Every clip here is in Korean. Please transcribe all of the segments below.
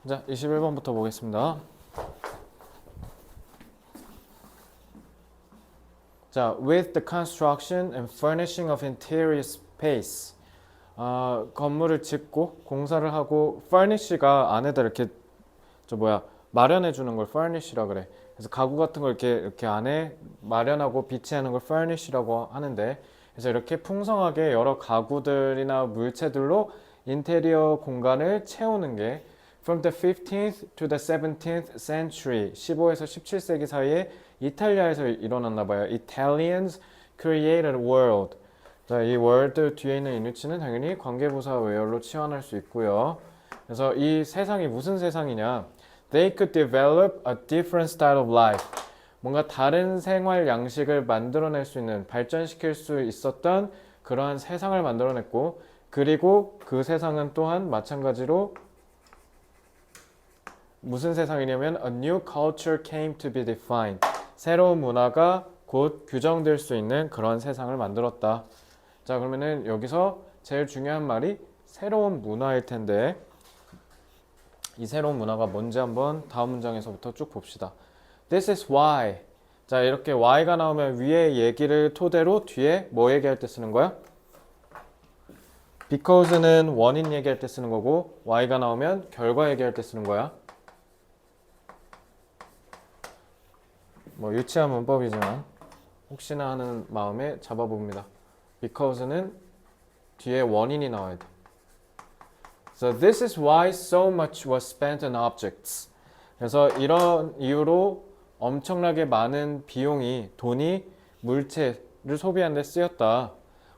자, 21번부터 보겠습니다. 자, with the construction and furnishing of interior space. 건물을 짓고 공사를 하고 furnish가 안에다 이렇게 마련해 주는 걸 furnish라 그래. 그래서 가구 같은 걸 이렇게 안에 마련하고 비치하는 걸 furnish라고 하는데, 그래서 이렇게 풍성하게 여러 가구들이나 물체들로 인테리어 공간을 채우는 게 From the 15th to the 17th century, 15에서 17세기 사이에 이탈리아에서 일어났나 봐요. Italians created world. 자, 이 world 뒤에 있는 이 위치는 당연히 관계부사 where로 치환할 수 있고요. 그래서 이 세상이 무슨 세상이냐? They could develop a different style of life. 뭔가 다른 생활 양식을 만들어낼 수 있는, 발전시킬 수 있었던 그러한 세상을 만들어냈고, 그리고 그 세상은 또한 마찬가지로 무슨 세상이냐면 A new culture came to be defined. 새로운 문화가 곧 규정될 수 있는 그런 세상을 만들었다. 자, 그러면은 여기서 제일 중요한 말이 새로운 문화일 텐데, 이 새로운 문화가 뭔지 한번 다음 문장에서부터 쭉 봅시다. This is why. 자, 이렇게 why가 나오면 위에 얘기를 토대로 뒤에 뭐 얘기할 때 쓰는 거야? Because는 원인 얘기할 때 쓰는 거고, why가 나오면 결과 얘기할 때 쓰는 거야. 뭐 유치한 문법이지만 혹시나 하는 마음에 잡아봅니다. Because는 뒤에 원인이 나와야 돼. So this is why so much was spent on objects. 그래서 이런 이유로 엄청나게 많은 비용이, 돈이 물체를 소비하는 데 쓰였다.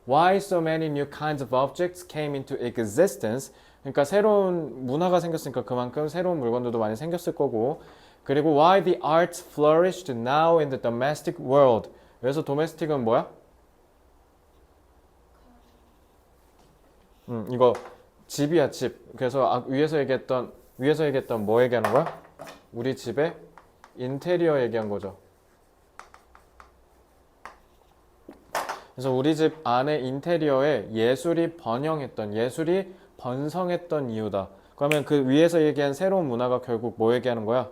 Why so many new kinds of objects came into existence. 그러니까 새로운 문화가 생겼으니까 그만큼 새로운 물건들도 많이 생겼을 거고, 그리고 why the arts flourished now in the domestic world. 그래서 domestic은 뭐야? 이거 집이야, 집. 그래서 위에서 얘기했던 뭐 얘기하는 거야? 우리 집의 인테리어 얘기한 거죠. 그래서 우리 집 안에 인테리어에 예술이 번성했던 이유다. 그러면 그 위에서 얘기한 새로운 문화가 결국 뭐 얘기하는 거야?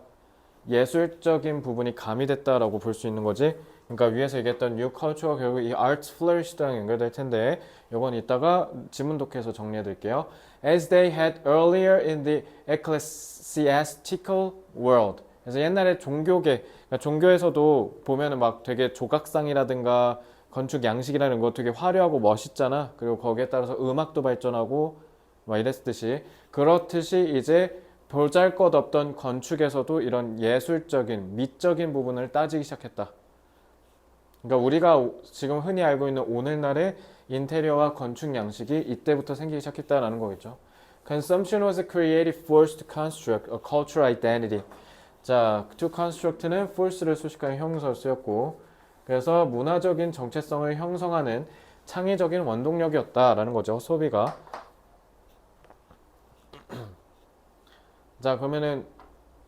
예술적인 부분이 가미됐다라고 볼 수 있는 거지. 그러니까 위에서 얘기했던 new culture가 결국 이 arts flourished랑 연결될 텐데, 이건 이따가 지문 독해서 정리해 드릴게요. As they had earlier in the ecclesiastical world. 그래서 옛날에 종교계, 그러니까 종교에서도 보면은 막 되게 조각상이라든가 건축 양식이라는 거 되게 화려하고 멋있잖아. 그리고 거기에 따라서 음악도 발전하고 막 이랬듯이, 그렇듯이 이제 보잘것없던 건축에서도 이런 예술적인, 미적인 부분을 따지기 시작했다. 그러니까 우리가 지금 흔히 알고 있는 오늘날의 인테리어와 건축 양식이 이때부터 생기기 시작했다라는 거겠죠. Consumption was a creative force to construct a cultural identity. 자, to construct는 force를 수식하는 형용사로 쓰였고, 그래서 문화적인 정체성을 형성하는 창의적인 원동력이었다라는 거죠, 소비가. 자, 그러면은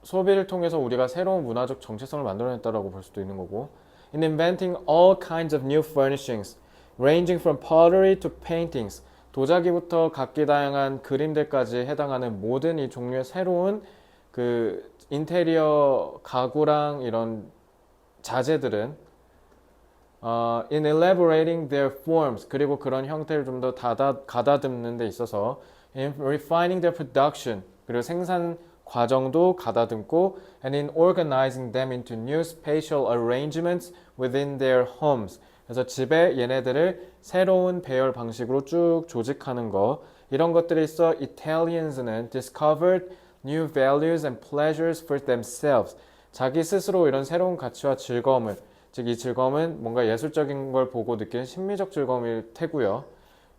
소비를 통해서 우리가 새로운 문화적 정체성을 만들어냈다라고 볼 수도 있는 거고, In inventing all kinds of new furnishings, ranging from pottery to paintings, 도자기부터 각기 다양한 그림들까지 해당하는 모든 이 종류의 새로운 그 인테리어 가구랑 이런 자재들은 in elaborating their forms, 그리고 그런 형태를 좀 더 가다듬는 데 있어서 in refining their production, 그리고 생산 과정도 가다듬고 and in organizing them into new spatial arrangements within their homes. 그래서 집에 얘네들을 새로운 배열 방식으로 쭉 조직하는 거, 이런 것들이 있어 Italians는 discovered new values and pleasures for themselves. 자기 스스로 이런 새로운 가치와 즐거움을, 즉 이 즐거움은 뭔가 예술적인 걸 보고 느끼는 심미적 즐거움일 테고요.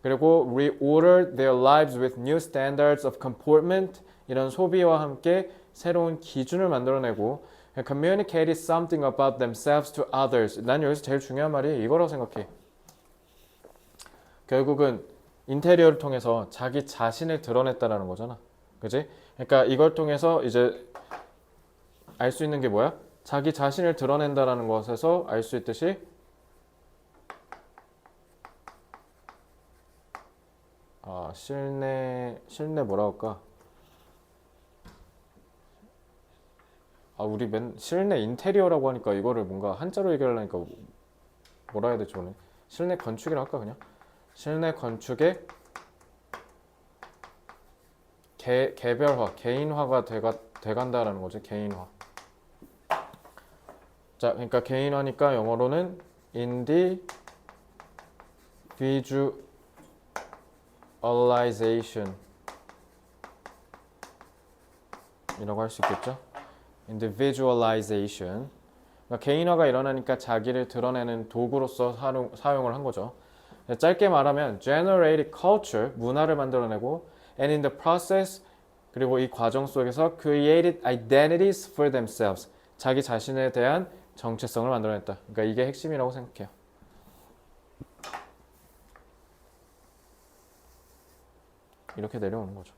그리고 reordered their lives with new standards of comportment, 이런 소비와 함께 새로운 기준을 만들어내고 communicated something about themselves to others. 난 여기서 제일 중요한 말이 이거라고 생각해. 결국은 인테리어를 통해서 자기 자신을 드러냈다라는 거잖아. 그지? 그러니까 이걸 통해서 이제 알 수 있는 게 뭐야? 자기 자신을 드러낸다라는 것에서 알 수 있듯이 실내 뭐라 할까? 우리 실내 인테리어라고 하니까 이거를 뭔가 한자로 얘기하려니까 뭐라 해야 되지 오늘? 실내 건축이라 할까 그냥? 실내 건축의 개별화, 개인화가 돼간다라는 거지. 개인화. 자, 그러니까 개인화니까 영어로는 individualization 이라고 할 수 있겠죠? individualization. 그러니까 개인화가 일어나니까 자기를 드러내는 도구로서 사용을 한 거죠. 짧게 말하면 generated culture, 문화를 만들어내고 and in the process, 그리고 이 과정 속에서 created identities for themselves, 자기 자신에 대한 정체성을 만들어냈다. 그러니까 이게 핵심이라고 생각해요. 이렇게 내려오는 거죠.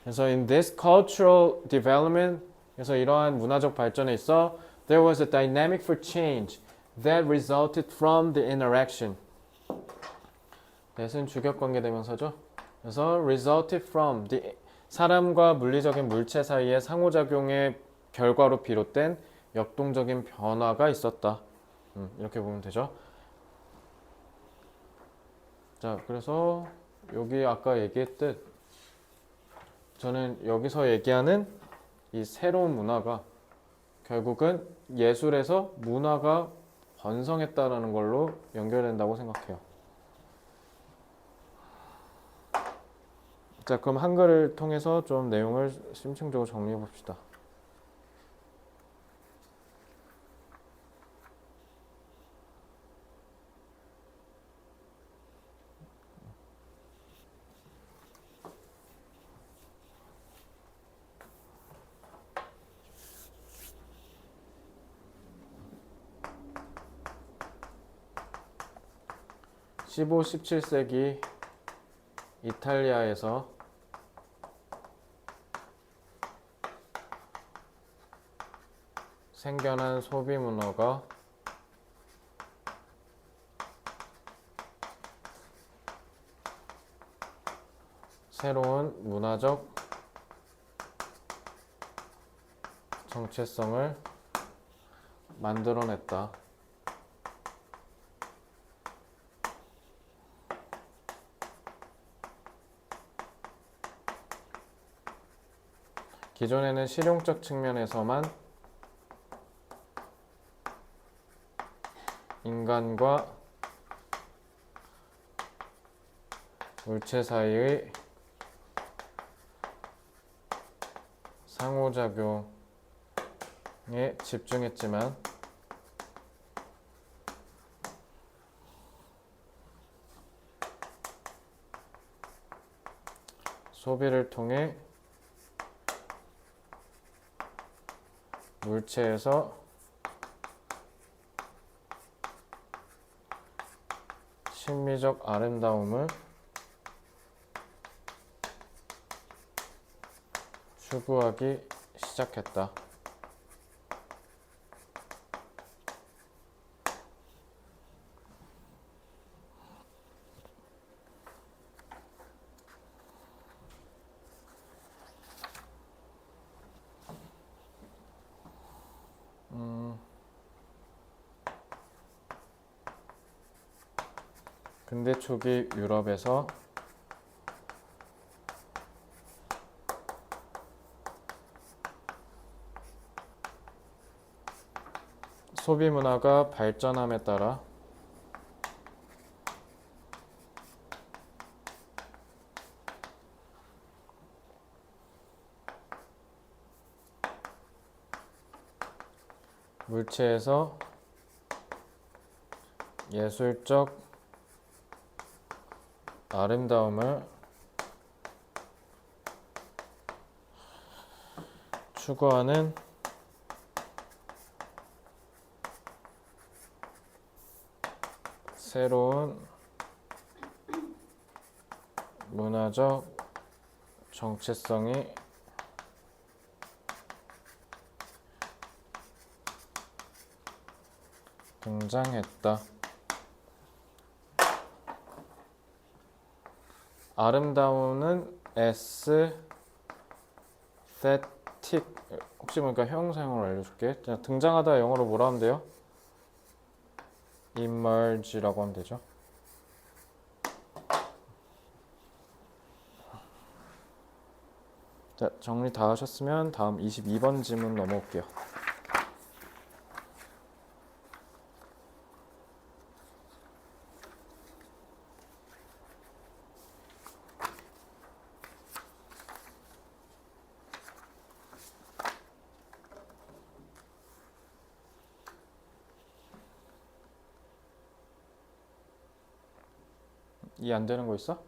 그래서 in this cultural development, 그래서 이러한 문화적 발전에 있어 there was a dynamic for change that resulted from the interaction. that은 주격관계 대명사죠. 그래서 resulted from the 사람과 물리적인 물체 사이의 상호작용의 결과로 비롯된 역동적인 변화가 있었다. 이렇게 보면 되죠. 자, 그래서 여기 아까 얘기했듯 저는 여기서 얘기하는 이 새로운 문화가 결국은 예술에서 문화가 번성했다라는 걸로 연결된다고 생각해요. 자, 그럼 한글을 통해서 좀 내용을 심층적으로 정리해 봅시다. (15, 17세기) 이탈리아에서 생겨난 소비 문화가 새로운 문화적 정체성을 만들어냈다. 기존에는 실용적 측면에서만 인간과 물체 사이의 상호작용에 집중했지만 소비를 통해 물체에서 심미적 아름다움을 추구하기 시작했다. 근대 초기 유럽에서 소비 문화가 발전함에 따라 물체에서 예술적 아름다움을 추구하는 새로운 문화적 정체성이 등장했다. 아름다움은 aesthetic. 혹시 모르니까 형용사형으로 알려줄게. 그냥 등장하다 영어로 뭐라 하면 돼요? emerge라고 하면 되죠. 자, 정리 다 하셨으면 다음 22번 질문 넘어올게요. 이해 안 되는 거 있어?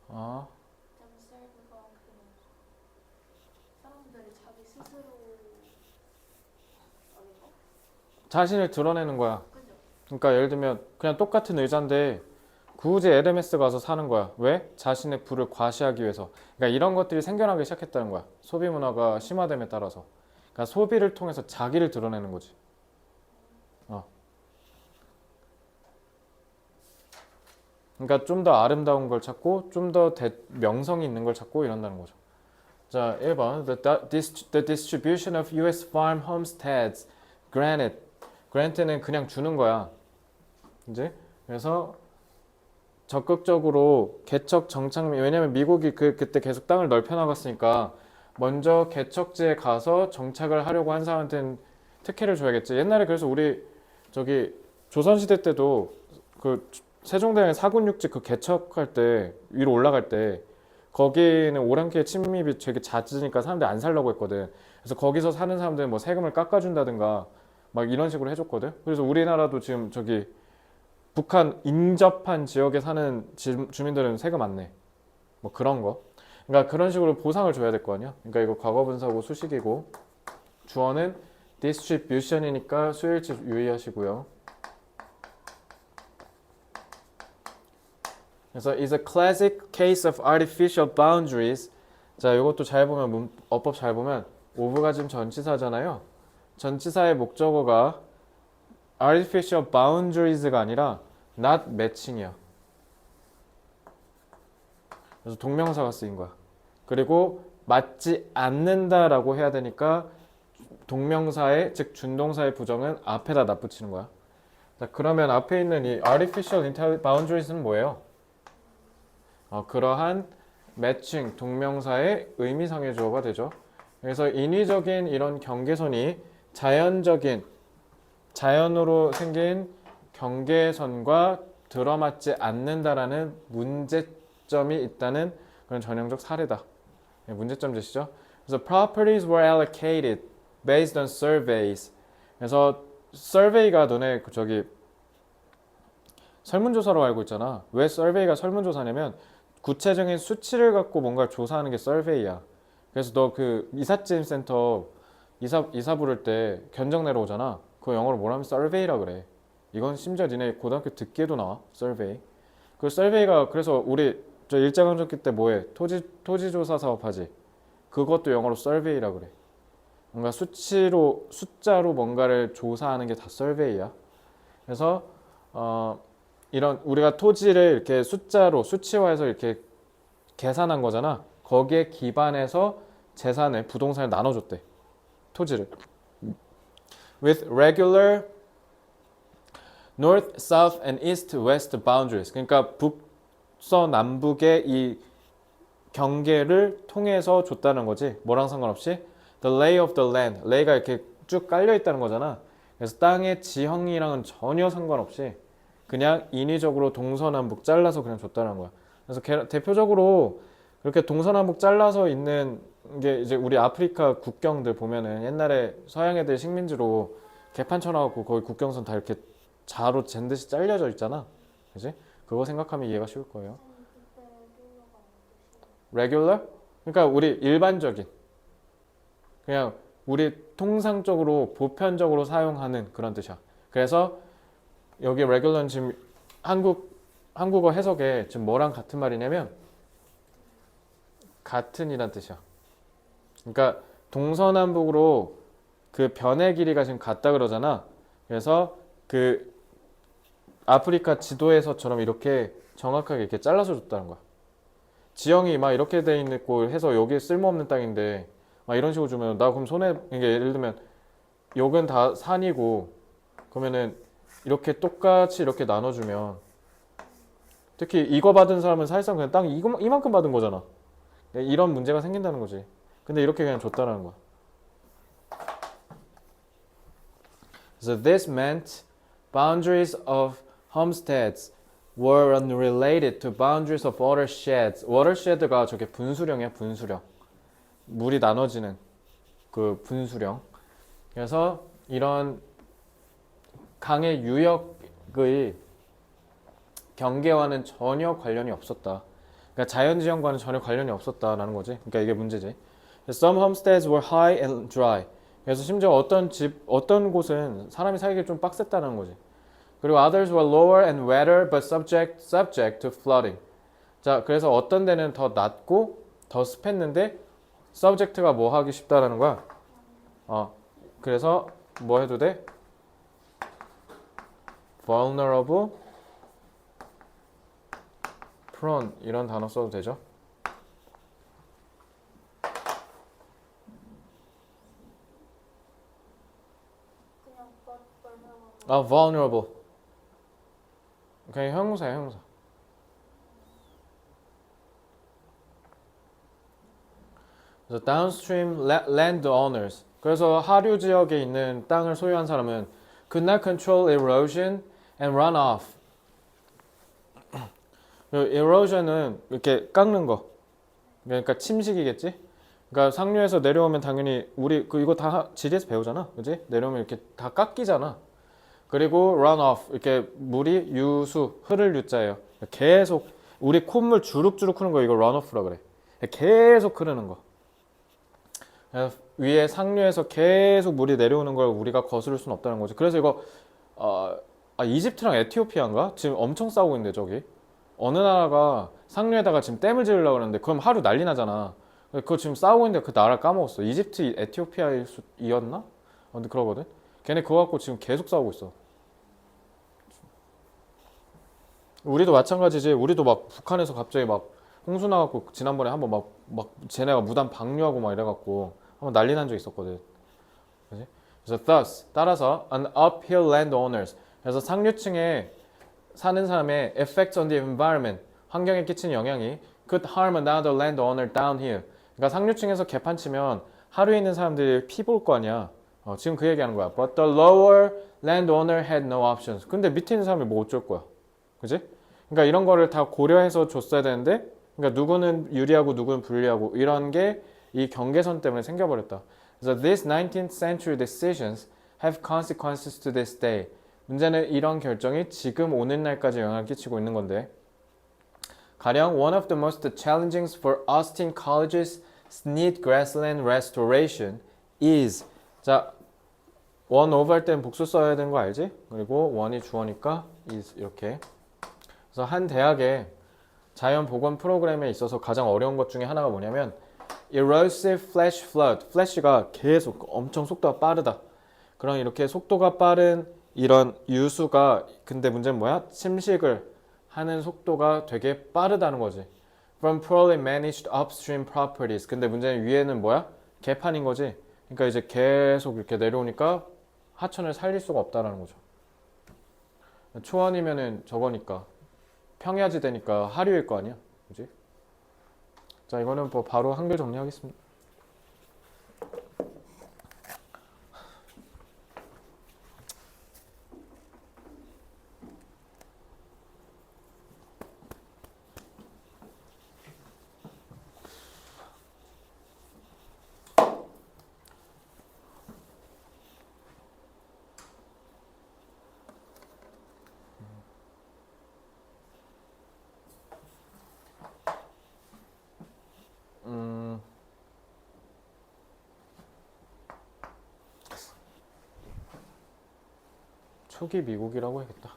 아, 사람들이 자기 스스로 아닌가? 자신을 드러내는 거야. 그죠? 그러니까 예를 들면 그냥 똑같은 의자인데 굳이 LMS 가서 사는 거야. 왜? 자신의 부를 과시하기 위해서. 그러니까 이런 것들이 생겨나기 시작했다는 거야. 소비 문화가 심화됨에 따라서. 그러니까 소비를 통해서 자기를 드러내는 거지. 그러니까 좀 더 아름다운 걸 찾고 좀 더 명성이 있는 걸 찾고 이런다는 거죠. 자, 1번. The distribution of US farm homesteads granted. grant는 그냥 주는 거야. 이제 그래서 적극적으로 개척 정착, 왜냐면 미국이 그때 계속 땅을 넓혀 나갔으니까 먼저 개척지에 가서 정착을 하려고 한 사람한테는 특혜를 줘야겠지. 옛날에 그래서 우리 저기 조선시대 때도 그 세종대왕의 사군육지 그 개척할 때 위로 올라갈 때 거기는 오랑캐 침입이 되게 잦으니까 사람들이 안 살려고 했거든. 그래서 거기서 사는 사람들은 뭐 세금을 깎아준다든가 막 이런 식으로 해줬거든. 그래서 우리나라도 지금 저기 북한 인접한 지역에 사는 주민들은 세금 안 내. 뭐 그런 거. 그러니까 그런 식으로 보상을 줘야 될 거 아니야. 그러니까 이거 과거분사고 수식이고 주어는 distribution이니까 수일치 유의하시고요. 그래서 is a classic case of artificial boundaries. 자, 이것도 잘 보면 어법 잘 보면 of가 지금 전치사잖아요. 전치사의 목적어가 artificial boundaries가 아니라 not matching이야. 그래서 동명사가 쓰인 거야. 그리고 맞지 않는다라고 해야 되니까 동명사의 즉 준동사의 부정은 앞에다 납붙이는 거야. 자, 그러면 앞에 있는 이 artificial boundaries는 뭐예요? 그러한 매칭 동명사의 의미상의 주어가 되죠. 그래서 인위적인 이런 경계선이 자연으로 생긴 경계선과 들어맞지 않는다라는 문제점이 있다는 그런 전형적 사례다. 문제점 제시죠. 그래서 properties were allocated based on surveys. 그래서 survey가 너네 저기 설문조사로 알고 있잖아. 왜 survey가 설문조사냐면 구체적인 수치를 갖고 뭔가를 조사하는 게 survey야. 그래서 너 그 이삿짐센터 이사 부를 때 견적 내러 오잖아. 그거 영어로 뭐라면 survey라 그래. 이건 심지어 니네 고등학교 듣기에도 나와. survey. 그 survey가 그래서 우리 저 일제강점기 때 뭐해? 토지조사 사업하지. 그것도 영어로 survey라 그래. 뭔가 숫자로 뭔가를 조사하는 게 다 survey야. 그래서 이런 우리가 토지를 이렇게 숫자로 수치화해서 이렇게 계산한 거잖아. 거기에 기반해서 재산을 부동산을 나눠줬대. 토지를. With regular north, south, and east, west boundaries. 그러니까 북서 남북의 이 경계를 통해서 줬다는 거지. 뭐랑 상관없이 the lay of the land. lay가 이렇게 쭉 깔려 있다는 거잖아. 그래서 땅의 지형이랑은 전혀 상관없이 그냥 인위적으로 동서남북 잘라서 그냥 줬다는 거야. 그래서 대표적으로 그렇게 동서남북 잘라서 있는 게 이제 우리 아프리카 국경들 보면은 옛날에 서양 애들 식민지로 개판 쳐놔갖고 거기 국경선 다 이렇게 자로 잰 듯이 잘려져 있잖아. 그지? 그거 생각하면 이해가 쉬울 거예요. regular? 그러니까 우리 일반적인 그냥 우리 통상적으로 보편적으로 사용하는 그런 뜻이야. 그래서 여기 regular는 지금 한국어 해석에 지금 뭐랑 같은 말이냐면 같은이란 뜻이야. 그러니까 동서남북으로 그 변의 길이가 지금 같다 그러잖아. 그래서 그 아프리카 지도에서처럼 이렇게 정확하게 이렇게 잘라서 줬다는 거야. 지형이 막 이렇게 돼 있고 해서 여기 쓸모없는 땅인데 막 이런 식으로 주면 나 그럼 손해 이게 예를 들면 여긴 다 산이고 그러면은 이렇게 똑같이 이렇게 나눠주면 특히 이거 받은 사람은 사실상 그냥 땅 이만큼 받은 거잖아. 이런 문제가 생긴다는 거지. 근데 이렇게 그냥 줬다는 거야. So this meant boundaries of homesteads were unrelated to boundaries of watersheds. watershed가 저게 분수령이야, 분수령. 물이 나눠지는 그 분수령. 그래서 이런 강의 유역의 경계와는 전혀 관련이 없었다. 그러니까 자연지형과는 전혀 관련이 없었다라는 거지. 그러니까 이게 문제지. Some homesteads were high and dry. 그래서 심지어 어떤 곳은 사람이 살기 좀 빡셌다는 거지. 그리고 others were lower and wetter but subject to flooding. 자, 그래서 어떤 데는 더 낮고 더 습했는데 subject가 뭐 하기 쉽다라는 거야. 그래서 뭐 해도 돼? vulnerable, prone 이런 단어 써도 되죠? 그냥 vulnerable. vulnerable. 그냥 형용사야, 형용사. 그래서 downstream landowners. 그래서 하류 지역에 있는 땅을 소유한 사람은 could not control erosion and runoff. erosion은 이렇게 깎는 거. 그러니까 침식이겠지? 그러니까 상류에서 내려오면 당연히 우리 이거 다 지리에서 배우잖아. 그지? 내려오면 이렇게 다 깎이잖아. 그리고 runoff 이렇게 물이 유수 흐를 유자예요. 계속 우리 콧물 주룩주룩 흐르는 거 이거 runoff라 그래. 계속 흐르는 거. 위에 상류에서 계속 물이 내려오는 걸 우리가 거스를 수는 없다는 거지. 그래서 이거 이집트랑 에티오피아인가? 지금 엄청 싸우고 있는데 저기 어느 나라가 상류에다가 지금 댐을 지으려고 하는데 그럼 하루 난리 나잖아. 그거 지금 싸우고 있는데 그 나라 까먹었어. 이집트 에티오피아이었나? 근데 그러거든. 걔네 그거 갖고 지금 계속 싸우고 있어. 우리도 마찬가지지. 우리도 막 북한에서 갑자기 막 홍수 나갖고 지난번에 한번 막 쟤네가 무단 방류하고 막 이래갖고 한번 난리 난 적 있었거든. 그지? 그래서 thus 따라서 an uphill landowners 그래서 상류층에 사는 사람의 effects on the environment 환경에 끼치는 영향이 could harm another landowner downhill. 그러니까 상류층에서 개판 치면 하류에 있는 사람들이 피 볼 거 아니야. 지금 그 얘기하는 거야. But the lower landowner had no options. 근데 밑에 있는 사람이 뭐 어쩔 거야. 그지? 그러니까 이런 거를 다 고려해서 줬어야 되는데 그러니까 누구는 유리하고 누구는 불리하고 이런 게 이 경계선 때문에 생겨버렸다. 그래서 these 19th century decisions have consequences to this day. 문제는 이런 결정이 지금 오는 날까지 영향을 끼치고 있는 건데 가령 one of the most challenging for Austin College's SNID grassland restoration is 자, 원 오브 할 때는 복수 써야 되는 거 알지? 그리고 원이 주어니까 is 이렇게 그래서 한 대학의 자연 복원 프로그램에 있어서 가장 어려운 것 중에 하나가 뭐냐면 erosive flash flood. flash가 계속 엄청 속도가 빠르다. 그런 이렇게 속도가 빠른 이런 유수가 근데 문제는 뭐야? 침식을 하는 속도가 되게 빠르다는 거지. From poorly managed upstream properties. 근데 문제는 위에는 뭐야? 개판인 거지. 그러니까 이제 계속 이렇게 내려오니까 하천을 살릴 수가 없다라는 거죠. 초원이면은 저거니까 평야지대니까 하류일 거 아니야, 그지? 자, 이거는 뭐 바로 한글 정리하겠습니다. 초기 미국이라고 해야겠다.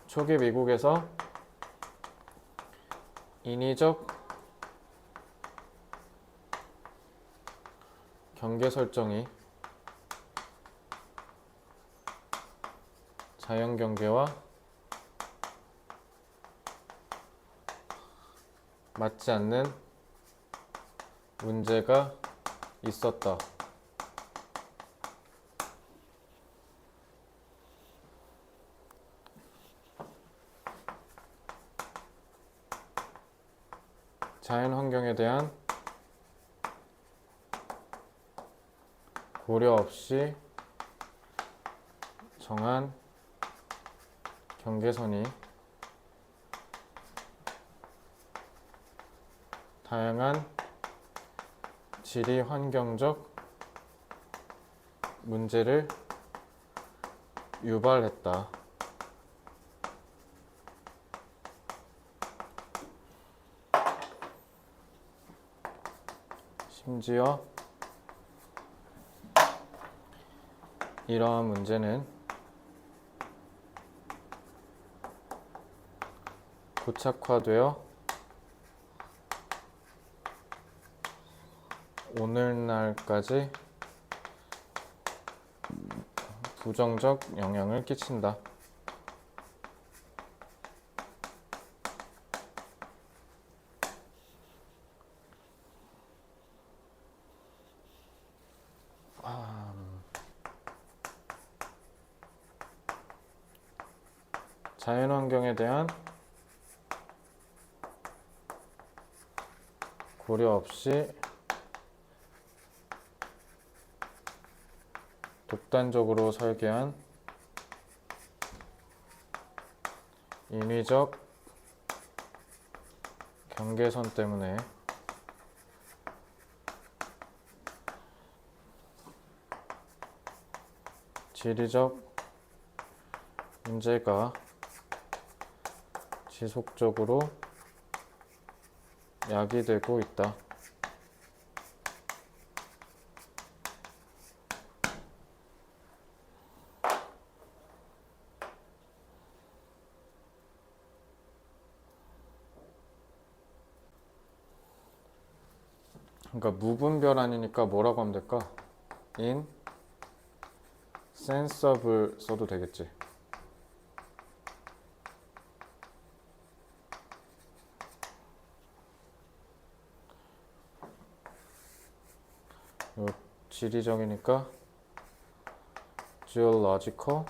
초기 미국에서 인위적 경계 설정이 자연 경계와 맞지 않는 문제가 있었다. 자연 환경에 대한 고려 없이 정한 경계선이 다양한 지리 환경적 문제를 유발했다. 심지어 이러한 문제는 고착화되어 오늘날까지 부정적 영향을 끼친다. 자연환경에 대한 고려 없이 독단적으로 설계한 인위적 경계선 때문에 지리적 문제가 지속적으로 야기되고 있다. 그러니까 무분별한이니까 뭐라고 하면 될까? insensible 써도 되겠지. 요 지리적이니까 geological,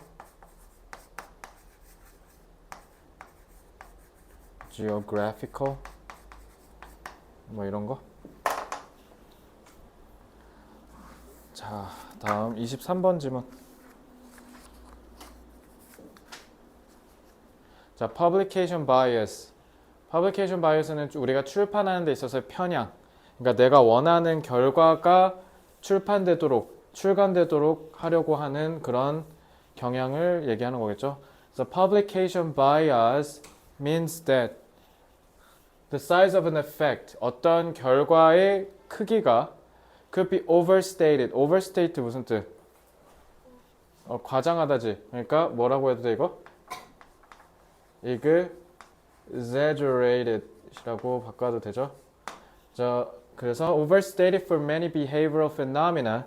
geographical 뭐 이런 거. 자, 다음 23번 지문. 자, publication bias. publication bias는 우리가 출판하는 데 있어서의 편향. 그러니까 내가 원하는 결과가 출간되도록 하려고 하는 그런 경향을 얘기하는 거겠죠. So publication bias means that the size of an effect, 어떤 결과의 크기가 could be overstated. overstate 무슨 뜻? 과장하다지. 그러니까 뭐라고 해도 돼 이거? exaggerated이라고 바꿔도 되죠. 자, 그래서 overstated for many behavioral phenomena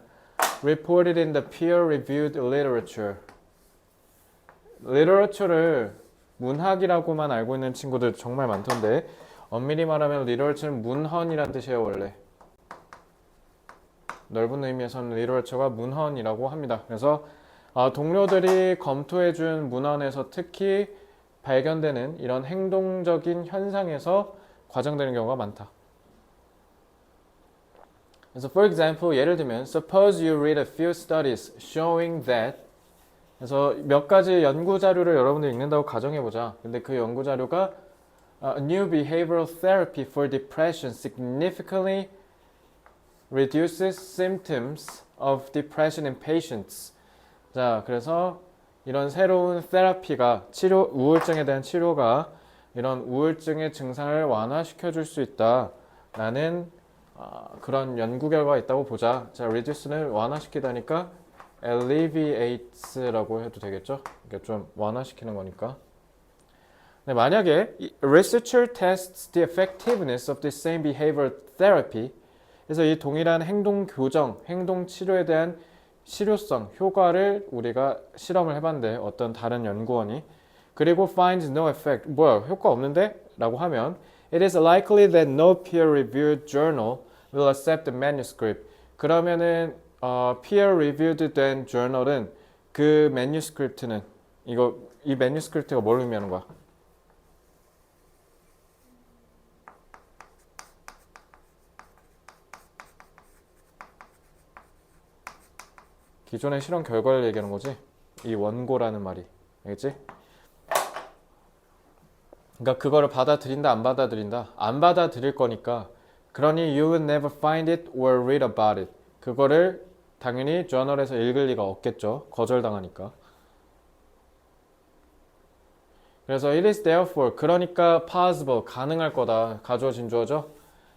reported in the peer-reviewed literature. literature를 문학이라고만 알고 있는 친구들 정말 많던데 엄밀히 말하면 literature는 문헌이란 뜻이에요. 원래 넓은 의미에서는 literature가 문헌이라고 합니다. 그래서 동료들이 검토해준 문헌에서 특히 발견되는 이런 행동적인 현상에서 과장되는 경우가 많다. 그래서 for example, 예를 들면 suppose you read a few studies showing that. 그래서 몇 가지 연구 자료를 여러분들이 읽는다고 가정해보자. 근데 그 연구 자료가 a new behavioral therapy for depression significantly reduces symptoms of depression in patients. 자, 그래서 이런 새로운 테라피가 우울증에 대한 치료가 이런 우울증의 증상을 완화시켜 줄 수 있다라는 그런 연구 결과가 있다고 보자. 자, reduce는 완화시키다니까 alleviates라고 해도 되겠죠? 이게 좀 완화시키는 거니까. 네, 만약에 researcher tests the effectiveness of the same behavior therapy. 그래서 이 동일한 행동 교정, 행동 치료에 대한 실효성, 효과를 우리가 실험을 해봤는데 어떤 다른 연구원이 그리고 finds no effect. 뭐야, 효과 없는데? 라고 하면 it is likely that no peer-reviewed journal will accept the manuscript. 그러면은 peer-reviewed 된 journal은 그 manuscript는 이 manuscript가 뭘 의미하는 거야? 기존의 실험 결과를 얘기하는 거지. 이 원고라는 말이. 알겠지? 그러니까 그거를 받아들인다 안 받아들인다. 안 받아들일 거니까 그러니 you will never find it or read about it. 그거를 당연히 저널에서 읽을 리가 없겠죠. 거절당하니까. 그래서 it is therefore 그러니까 possible 가능할 거다. 가주어 진주어죠.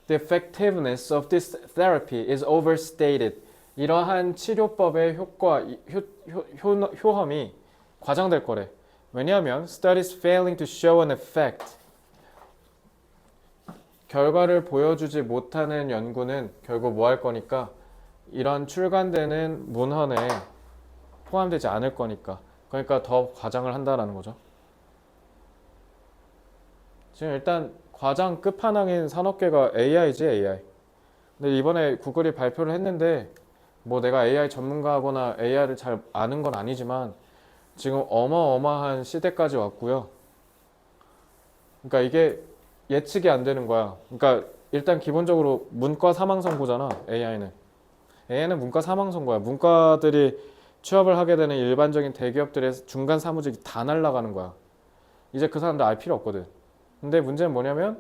The effectiveness of this therapy is overstated. 이러한 치료법의 효험이 과장될 거래. 왜냐하면 studies failing to show an effect. 결과를 보여주지 못하는 연구는 결국 뭐 할 거니까 이런 출간되는 문헌에 포함되지 않을 거니까. 그러니까 더 과장을 한다라는 거죠. 지금 일단 과장 끝판왕인 산업계가 AI지 AI. 근데 이번에 구글이 발표를 했는데 뭐 내가 AI 전문가거나 AI를 잘 아는 건 아니지만 지금 어마어마한 시대까지 왔고요. 그러니까 이게 예측이 안 되는 거야. 그러니까 일단 기본적으로 문과 사망 선고잖아. AI는 문과 사망 선고야. 문과들이 취업을 하게 되는 일반적인 대기업들의 중간 사무직이 다 날아가는 거야. 이제 그 사람들 알 필요 없거든. 근데 문제는 뭐냐면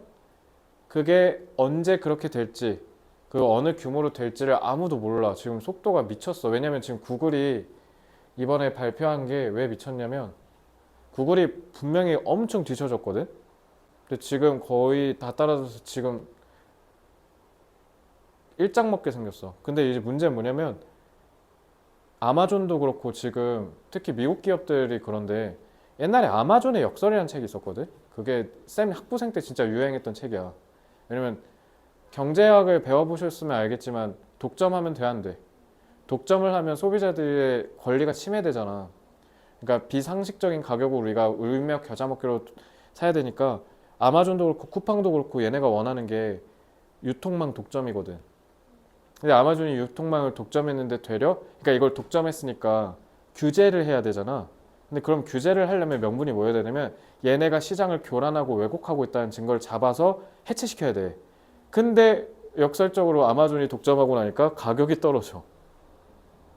그게 언제 그렇게 될지 그 어느 규모로 될지를 아무도 몰라. 지금 속도가 미쳤어. 왜냐면 지금 구글이 이번에 발표한 게 왜 미쳤냐면 구글이 분명히 엄청 뒤쳐졌거든. 근데 지금 거의 다 따라줘서 지금 일장 먹게 생겼어. 근데 이제 문제는 뭐냐면 아마존도 그렇고 지금 특히 미국 기업들이 그런데 옛날에 아마존의 역설이라는 책이 있었거든. 그게 쌤 학부생 때 진짜 유행했던 책이야. 왜냐면 경제학을 배워보셨으면 알겠지만 독점하면 돼 안 돼? 독점을 하면 소비자들의 권리가 침해되잖아. 그러니까 비상식적인 가격으로 우리가 울며 겨자 먹기로 사야 되니까 아마존도 그렇고 쿠팡도 그렇고 얘네가 원하는 게 유통망 독점이거든. 근데 아마존이 유통망을 독점했는데 되려? 그러니까 이걸 독점했으니까 규제를 해야 되잖아. 근데 그럼 규제를 하려면 명분이 뭐여야 되냐면 얘네가 시장을 교란하고 왜곡하고 있다는 증거를 잡아서 해체시켜야 돼. 근데 역설적으로 아마존이 독점하고 나니까 가격이 떨어져.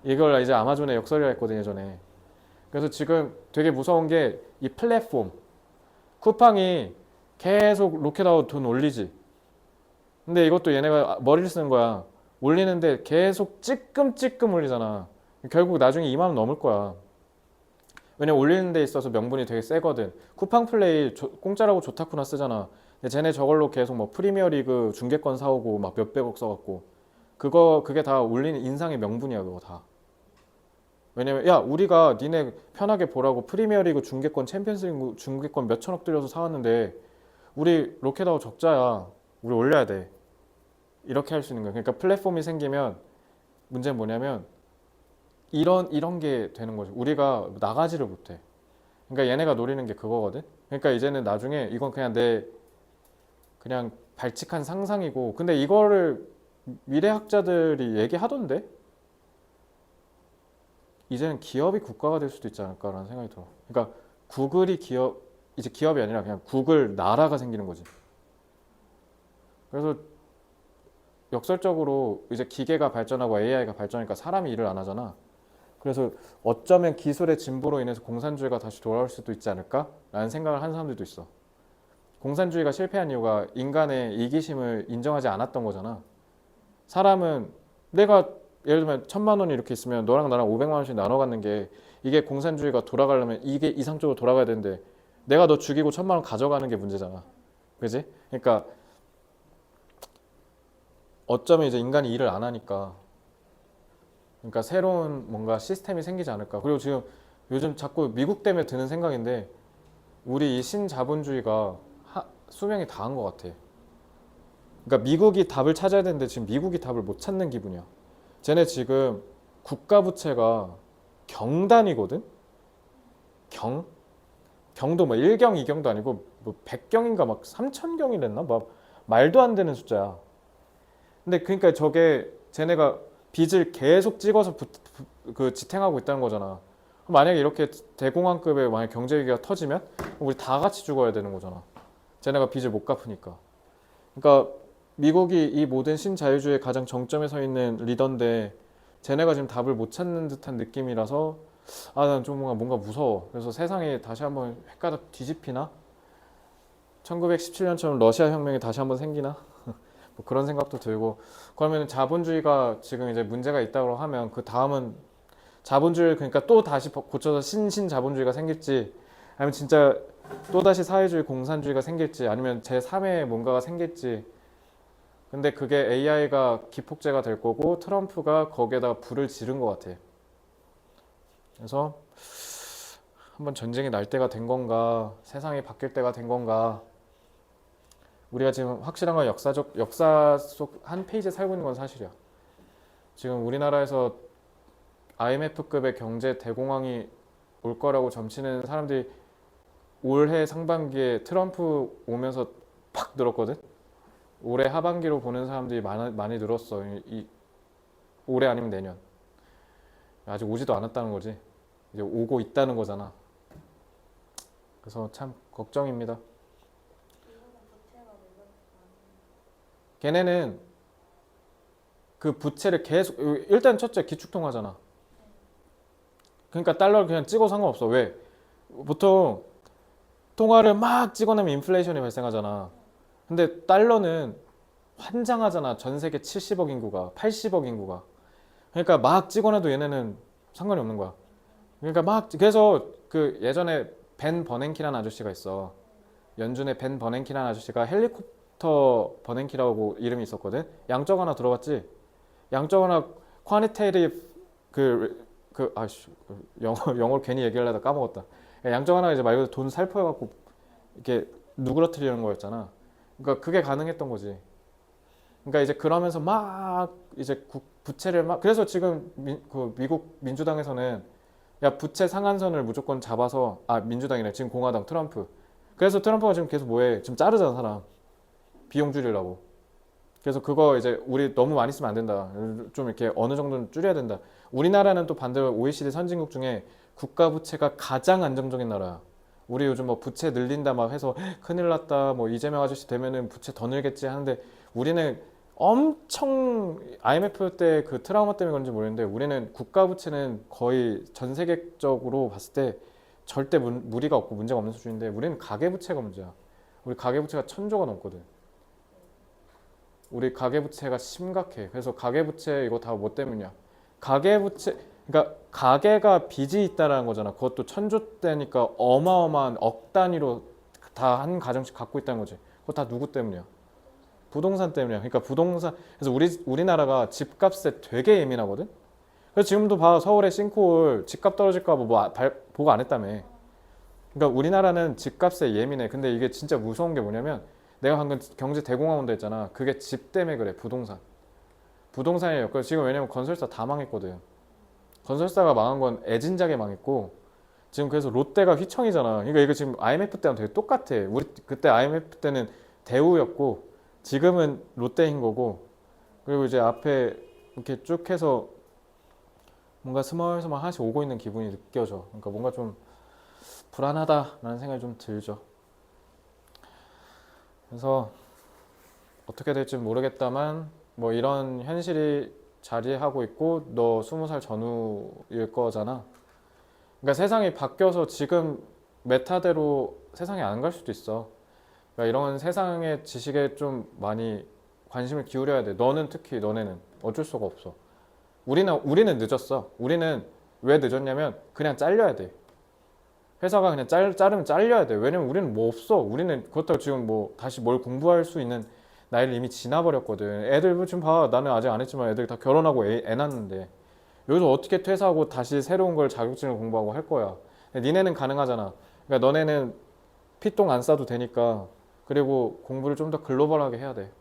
이걸 이제 아마존의 역설이라 했거든 예전에. 그래서 지금 되게 무서운 게 이 플랫폼 쿠팡이 계속 로켓아웃 돈 올리지. 근데 이것도 얘네가 머리를 쓰는 거야. 올리는데 계속 찌끔찌끔 올리잖아. 결국 나중에 2만 원 넘을 거야. 왜냐면 올리는 데 있어서 명분이 되게 세거든. 쿠팡 플레이 공짜라고 좋다쿠나 쓰잖아. 근데 쟤네 저걸로 계속 뭐 프리미어 리그 중계권 사오고 막 몇백억 써갖고 그게 다 올리는 인상의 명분이야 그거 다. 왜냐면 야 우리가 니네 편하게 보라고 프리미어리그 중계권 챔피언스리그 중계권 몇천억 들여서 사왔는데 우리 로켓아웃 적자야. 우리 올려야 돼. 이렇게 할 수 있는 거야. 그러니까 플랫폼이 생기면 문제는 뭐냐면 이런 게 되는 거죠. 우리가 나가지를 못해. 그러니까 얘네가 노리는 게 그거거든. 그러니까 이제는 나중에 이건 그냥 발칙한 상상이고 근데 이거를 미래학자들이 얘기하던데 이제는 기업이 국가가 될 수도 있지 않을까라는 생각이 들어. 그러니까 구글이 이제 기업이 아니라 그냥 구글 나라가 생기는 거지. 그래서 역설적으로 이제 기계가 발전하고 AI가 발전하니까 사람이 일을 안 하잖아. 그래서 어쩌면 기술의 진보로 인해서 공산주의가 다시 돌아올 수도 있지 않을까라는 생각을 하는 사람들도 있어. 공산주의가 실패한 이유가 인간의 이기심을 인정하지 않았던 거잖아. 사람은 내가 예를 들면 1,000만 원이 이렇게 있으면 너랑 나랑 500만 원씩 나눠 갖는 게 이게 공산주의가 돌아가려면 이게 이상적으로 돌아가야 되는데 내가 너 죽이고 1,000만 원 가져가는 게 문제잖아. 그지? 그러니까 어쩌면 이제 인간이 일을 안 하니까 그러니까 새로운 뭔가 시스템이 생기지 않을까. 그리고 지금 요즘 자꾸 미국 때문에 드는 생각인데 우리 이 신자본주의가 수명이 다한 것 같아. 그러니까 미국이 답을 찾아야 되는데 지금 미국이 답을 못 찾는 기분이야. 쟤네 지금 국가 부채가 경단이거든? 경? 경도 뭐 1경, 2경도 아니고 뭐 100경인가 막 3000경이랬나? 막 말도 안 되는 숫자야. 근데 그러니까 저게 쟤네가 빚을 계속 찍어서 그 지탱하고 있다는 거잖아. 만약에 이렇게 대공황급의 만약 경제 위기가 터지면 우리 다 같이 죽어야 되는 거잖아. 쟤네가 빚을 못 갚으니까. 그러니까 미국이 이 모든 신자유주의의 가장 정점에 서 있는 리더인데 쟤네가 지금 답을 못 찾는 듯한 느낌이라서 난 좀 뭔가 무서워. 그래서 세상이 다시 한번 획가닥 뒤집히나? 1917년처럼 러시아 혁명이 다시 한번 생기나? 뭐 그런 생각도 들고 그러면 자본주의가 지금 이제 문제가 있다고 하면 그 다음은 자본주의를 그러니까 또 다시 고쳐서 신자본주의가 생길지 아니면 진짜 또 다시 사회주의 공산주의가 생길지 아니면 제3의 뭔가가 생길지 근데 그게 AI가 기폭제가 될 거고 트럼프가 거기에다가 불을 지른 것 같아. 그래서 한번 전쟁이 날 때가 된 건가 세상이 바뀔 때가 된 건가 우리가 지금 확실한 건 역사 속 한 페이지에 살고 있는 건 사실이야. 지금 우리나라에서 IMF급의 경제 대공황이 올 거라고 점치는 사람들이 올해 상반기에 트럼프 오면서 팍 늘었거든. 올해 하반기로 보는 사람들이 많이 늘었어. 올해 아니면 내년. 아직 오지도 않았다는 거지. 이제 오고 있다는 거잖아. 그래서 참 걱정입니다. 미국은 부채가 왜 그렇게 많이 걔네는 그 부채를 계속 일단 첫째 기축통화잖아. 그러니까 달러를 그냥 찍어 상관없어. 왜? 보통 통화를 막 찍어내면 인플레이션이 발생하잖아. 근데 달러는 환장하잖아. 전 세계 70억 인구가, 80억 인구가. 그러니까 막 찍어내도 얘네는 상관이 없는 거야. 그러니까 막 그래서 그 예전에 벤 버냉키라는 아저씨가 있어. 연준의 벤 버냉키라는 아저씨가 헬리콥터 버냉키라고 이름이 있었거든. 양적 하나 들어봤지? 양적 하나 quantitative 영어를 괜히 얘기하려다 까먹었다. 양적 하나 이제 말 그대로 돈 살포해갖고 이렇게 누그러뜨리는 거였잖아. 그러니까 그게 가능했던 거지. 그러니까 이제 그러면서 막 이제 부채를 막 그래서 지금 미국 민주당에서는 야 부채 상한선을 무조건 잡아서 민주당이네 지금 공화당 트럼프. 그래서 트럼프가 지금 계속 뭐해 지금 자르잖아 사람 비용 줄이려고. 그래서 그거 이제 우리 너무 많이 쓰면 안 된다. 좀 이렇게 어느 정도는 줄여야 된다. 우리나라는 또 반대로 OECD 선진국 중에 국가 부채가 가장 안정적인 나라야. 우리 요즘 뭐 부채 늘린다 막 해서 큰일 났다 뭐 이재명 아저씨 되면은 부채 더 늘겠지 하는데 우리는 엄청 IMF 때 그 트라우마 때문에 그런지 모르겠는데 우리는 국가 부채는 거의 전 세계적으로 봤을 때 절대 무리가 없고 문제가 없는 수준인데 우리는 가계 부채가 문제야. 우리 가계 부채가 1000조가 넘거든. 우리 가계부채가 심각해. 그래서 가계부채 이거 다 뭐 때문이야? 가계부채, 그러니까 가계가 빚이 있다라는 거잖아. 그것도 1000조대니까 어마어마한 억 단위로 다 한 가정씩 갖고 있다는 거지. 그거 다 누구 때문이야? 부동산 때문이야. 그러니까 부동산, 그래서 우리나라가 집값에 되게 예민하거든? 그래서 지금도 봐. 서울의 싱크홀 집값 떨어질까 봐 보고 안 했다며. 그러니까 우리나라는 집값에 예민해. 근데 이게 진짜 무서운 게 뭐냐면 내가 방금 경제 대공황 온다 했잖아. 그게 집 때문에 그래. 부동산이 엮여. 지금 왜냐면 건설사 다 망했거든. 건설사가 망한 건 애진작에 망했고 지금 그래서 롯데가 휘청이잖아. 그러니까 이거 지금 IMF 때랑 되게 똑같아. 우리 그때 IMF 때는 대우였고 지금은 롯데인 거고 그리고 이제 앞에 이렇게 쭉 해서 뭔가 스멀스멀 하나씩 오고 있는 기분이 느껴져. 그러니까 뭔가 좀 불안하다라는 생각이 좀 들죠. 그래서 어떻게 될지 모르겠다만 뭐 이런 현실이 자리하고 있고 너 20살 전후일 거잖아. 그러니까 세상이 바뀌어서 지금 메타대로 세상이 안 갈 수도 있어. 그러니까 이런 세상의 지식에 좀 많이 관심을 기울여야 돼. 너는 특히 너네는 어쩔 수가 없어. 우리는 늦었어. 우리는 왜 늦었냐면 그냥 잘려야 돼. 회사가 그냥 자르면 잘려야 돼. 왜냐면 우리는 뭐 없어. 우리는 그렇다고 지금 뭐 다시 뭘 공부할 수 있는 나이를 이미 지나버렸거든. 애들 지금 봐. 나는 아직 안 했지만 애들 다 결혼하고 애 낳는데 여기서 어떻게 퇴사하고 다시 새로운 걸 자격증을 공부하고 할 거야. 근데 니네는 가능하잖아. 그러니까 너네는 피똥 안 싸도 되니까. 그리고 공부를 좀 더 글로벌하게 해야 돼.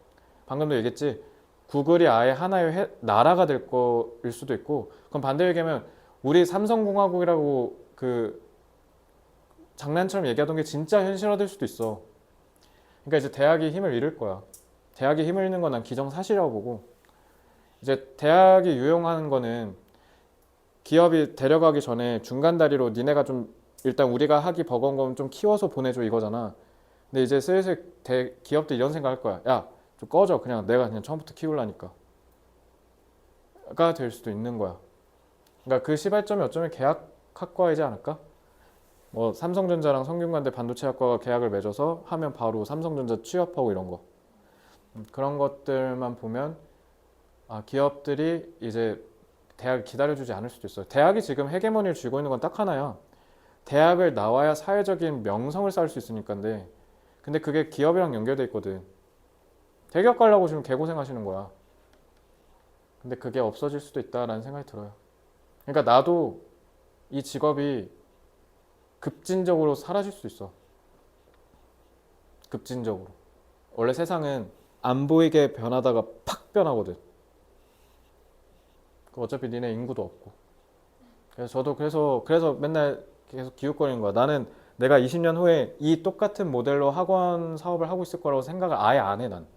방금도 얘기했지. 구글이 아예 하나의 나라가 될 거일 수도 있고, 그럼 반대로 얘기하면 우리 삼성공화국이라고 그 장난처럼 얘기하던 게 진짜 현실화될 수도 있어. 그러니까 이제 대학이 힘을 잃을 거야. 대학이 힘을 잃는 건 난 기정사실이라고 보고, 이제 대학이 유용한 거는 기업이 데려가기 전에 중간 다리로 니네가 좀 일단 우리가 하기 버거운 건 좀 키워서 보내줘 이거잖아. 근데 이제 슬슬 기업도 이런 생각 할 거야. 야, 좀 꺼져. 그냥 내가 그냥 처음부터 키우려니까. 가 될 수도 있는 거야. 그러니까 그 시발점이 어쩌면 계약학과이지 않을까? 뭐 삼성전자랑 성균관대 반도체학과가 계약을 맺어서 하면 바로 삼성전자 취업하고 이런 거. 그런 것들만 보면 기업들이 이제 대학을 기다려주지 않을 수도 있어요. 대학이 지금 헤게모니를 쥐고 있는 건 딱 하나야. 대학을 나와야 사회적인 명성을 쌓을 수 있으니까인데, 근데 그게 기업이랑 연결돼 있거든. 대기업 가려고 지금 개고생하시는 거야. 근데 그게 없어질 수도 있다라는 생각이 들어요. 그러니까 나도 이 직업이 급진적으로 사라질 수 있어. 급진적으로. 원래 세상은 안 보이게 변하다가 팍 변하거든. 어차피 니네 인구도 없고. 그래서 저도 그래서 맨날 계속 기웃거리는 거야. 나는 내가 20년 후에 이 똑같은 모델로 학원 사업을 하고 있을 거라고 생각을 아예 안 해, 난.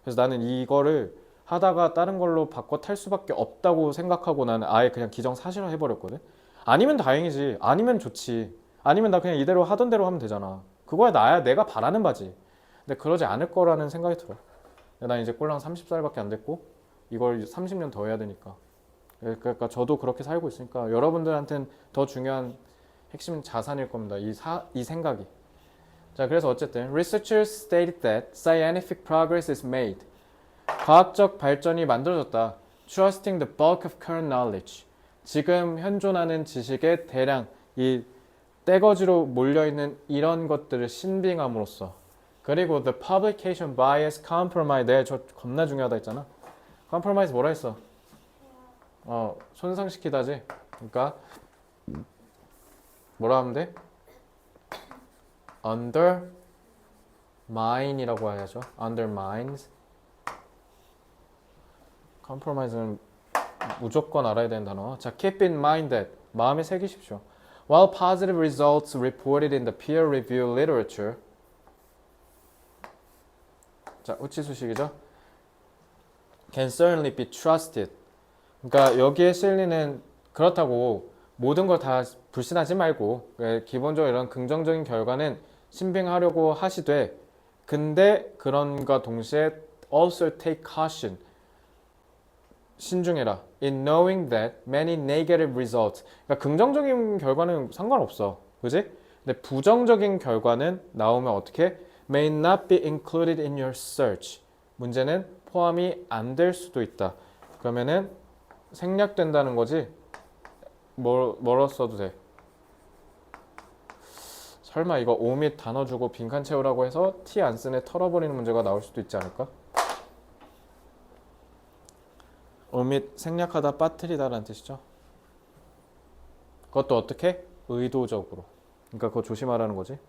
그래서 나는 이거를 하다가 다른 걸로 바꿔 탈 수밖에 없다고 생각하고 나는 아예 그냥 기정사실화 해버렸거든. 아니면 다행이지. 아니면 좋지. 아니면 나 그냥 이대로 하던 대로 하면 되잖아. 그거야 나야 내가 바라는 바지. 근데 그러지 않을 거라는 생각이 들어. 난 이제 꼴랑 30살밖에 안 됐고 이걸 30년 더 해야 되니까. 그러니까 저도 그렇게 살고 있으니까 여러분들한테는 더 중요한 핵심 자산일 겁니다. 이 생각이. 자, 그래서 어쨌든 researchers stated that scientific progress is made. 과학적 발전이 만들어졌다. Trusting the bulk of current knowledge. 지금 현존하는 지식의 대량 이 떼거지로 몰려있는 이런 것들을 신빙함으로써. 그리고 the publication bias compromise. 내가 저 겁나 중요하다 했잖아. compromise 뭐라 했어? 손상시키다지. 그러니까 뭐라 하면 돼? undermine이라고 해야죠. undermines. compromise는 무조건 알아야 되는 단어. 자, keep in mind that. 마음에 새기십시오. While positive results reported in the peer-reviewed literature. 자, 후치수식이죠. Can certainly be trusted. 그러니까 여기에 실리는 그렇다고 모든 걸 다 불신하지 말고 기본적으로 이런 긍정적인 결과는 신빙하려고 하시되, 근데 그런가 동시에 also take caution. 신중해라. In knowing that many negative results. 그러니까 긍정적인 결과는 상관없어. 그지? 근데 부정적인 결과는 나오면 어떻게? May not be included in your search. 문제는 포함이 안 될 수도 있다. 그러면은 생략된다는 거지. 뭐로 써도 돼? 설마 이거 오밋 단어 주고 빈칸 채우라고 해서 티 안 쓰네 털어버리는 문제가 나올 수도 있지 않을까? 오밋 생략하다 빠뜨리다라는 뜻이죠. 그것도 어떻게? 의도적으로. 그러니까 그거 조심하라는 거지.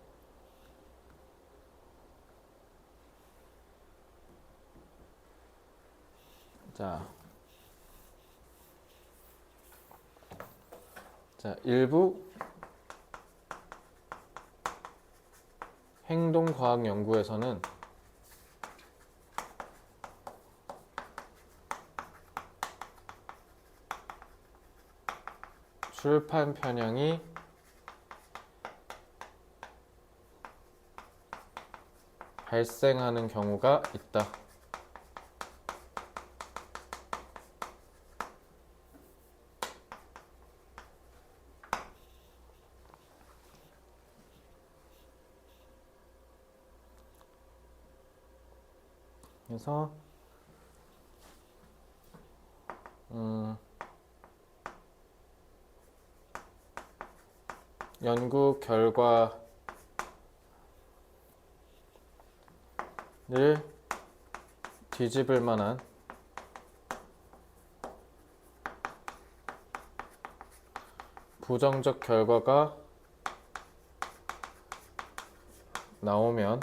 자, 일부 행동과학 연구에서는 출판 편향이 발생하는 경우가 있다. 그래서 연구 결과를 뒤집을 만한 부정적 결과가 나오면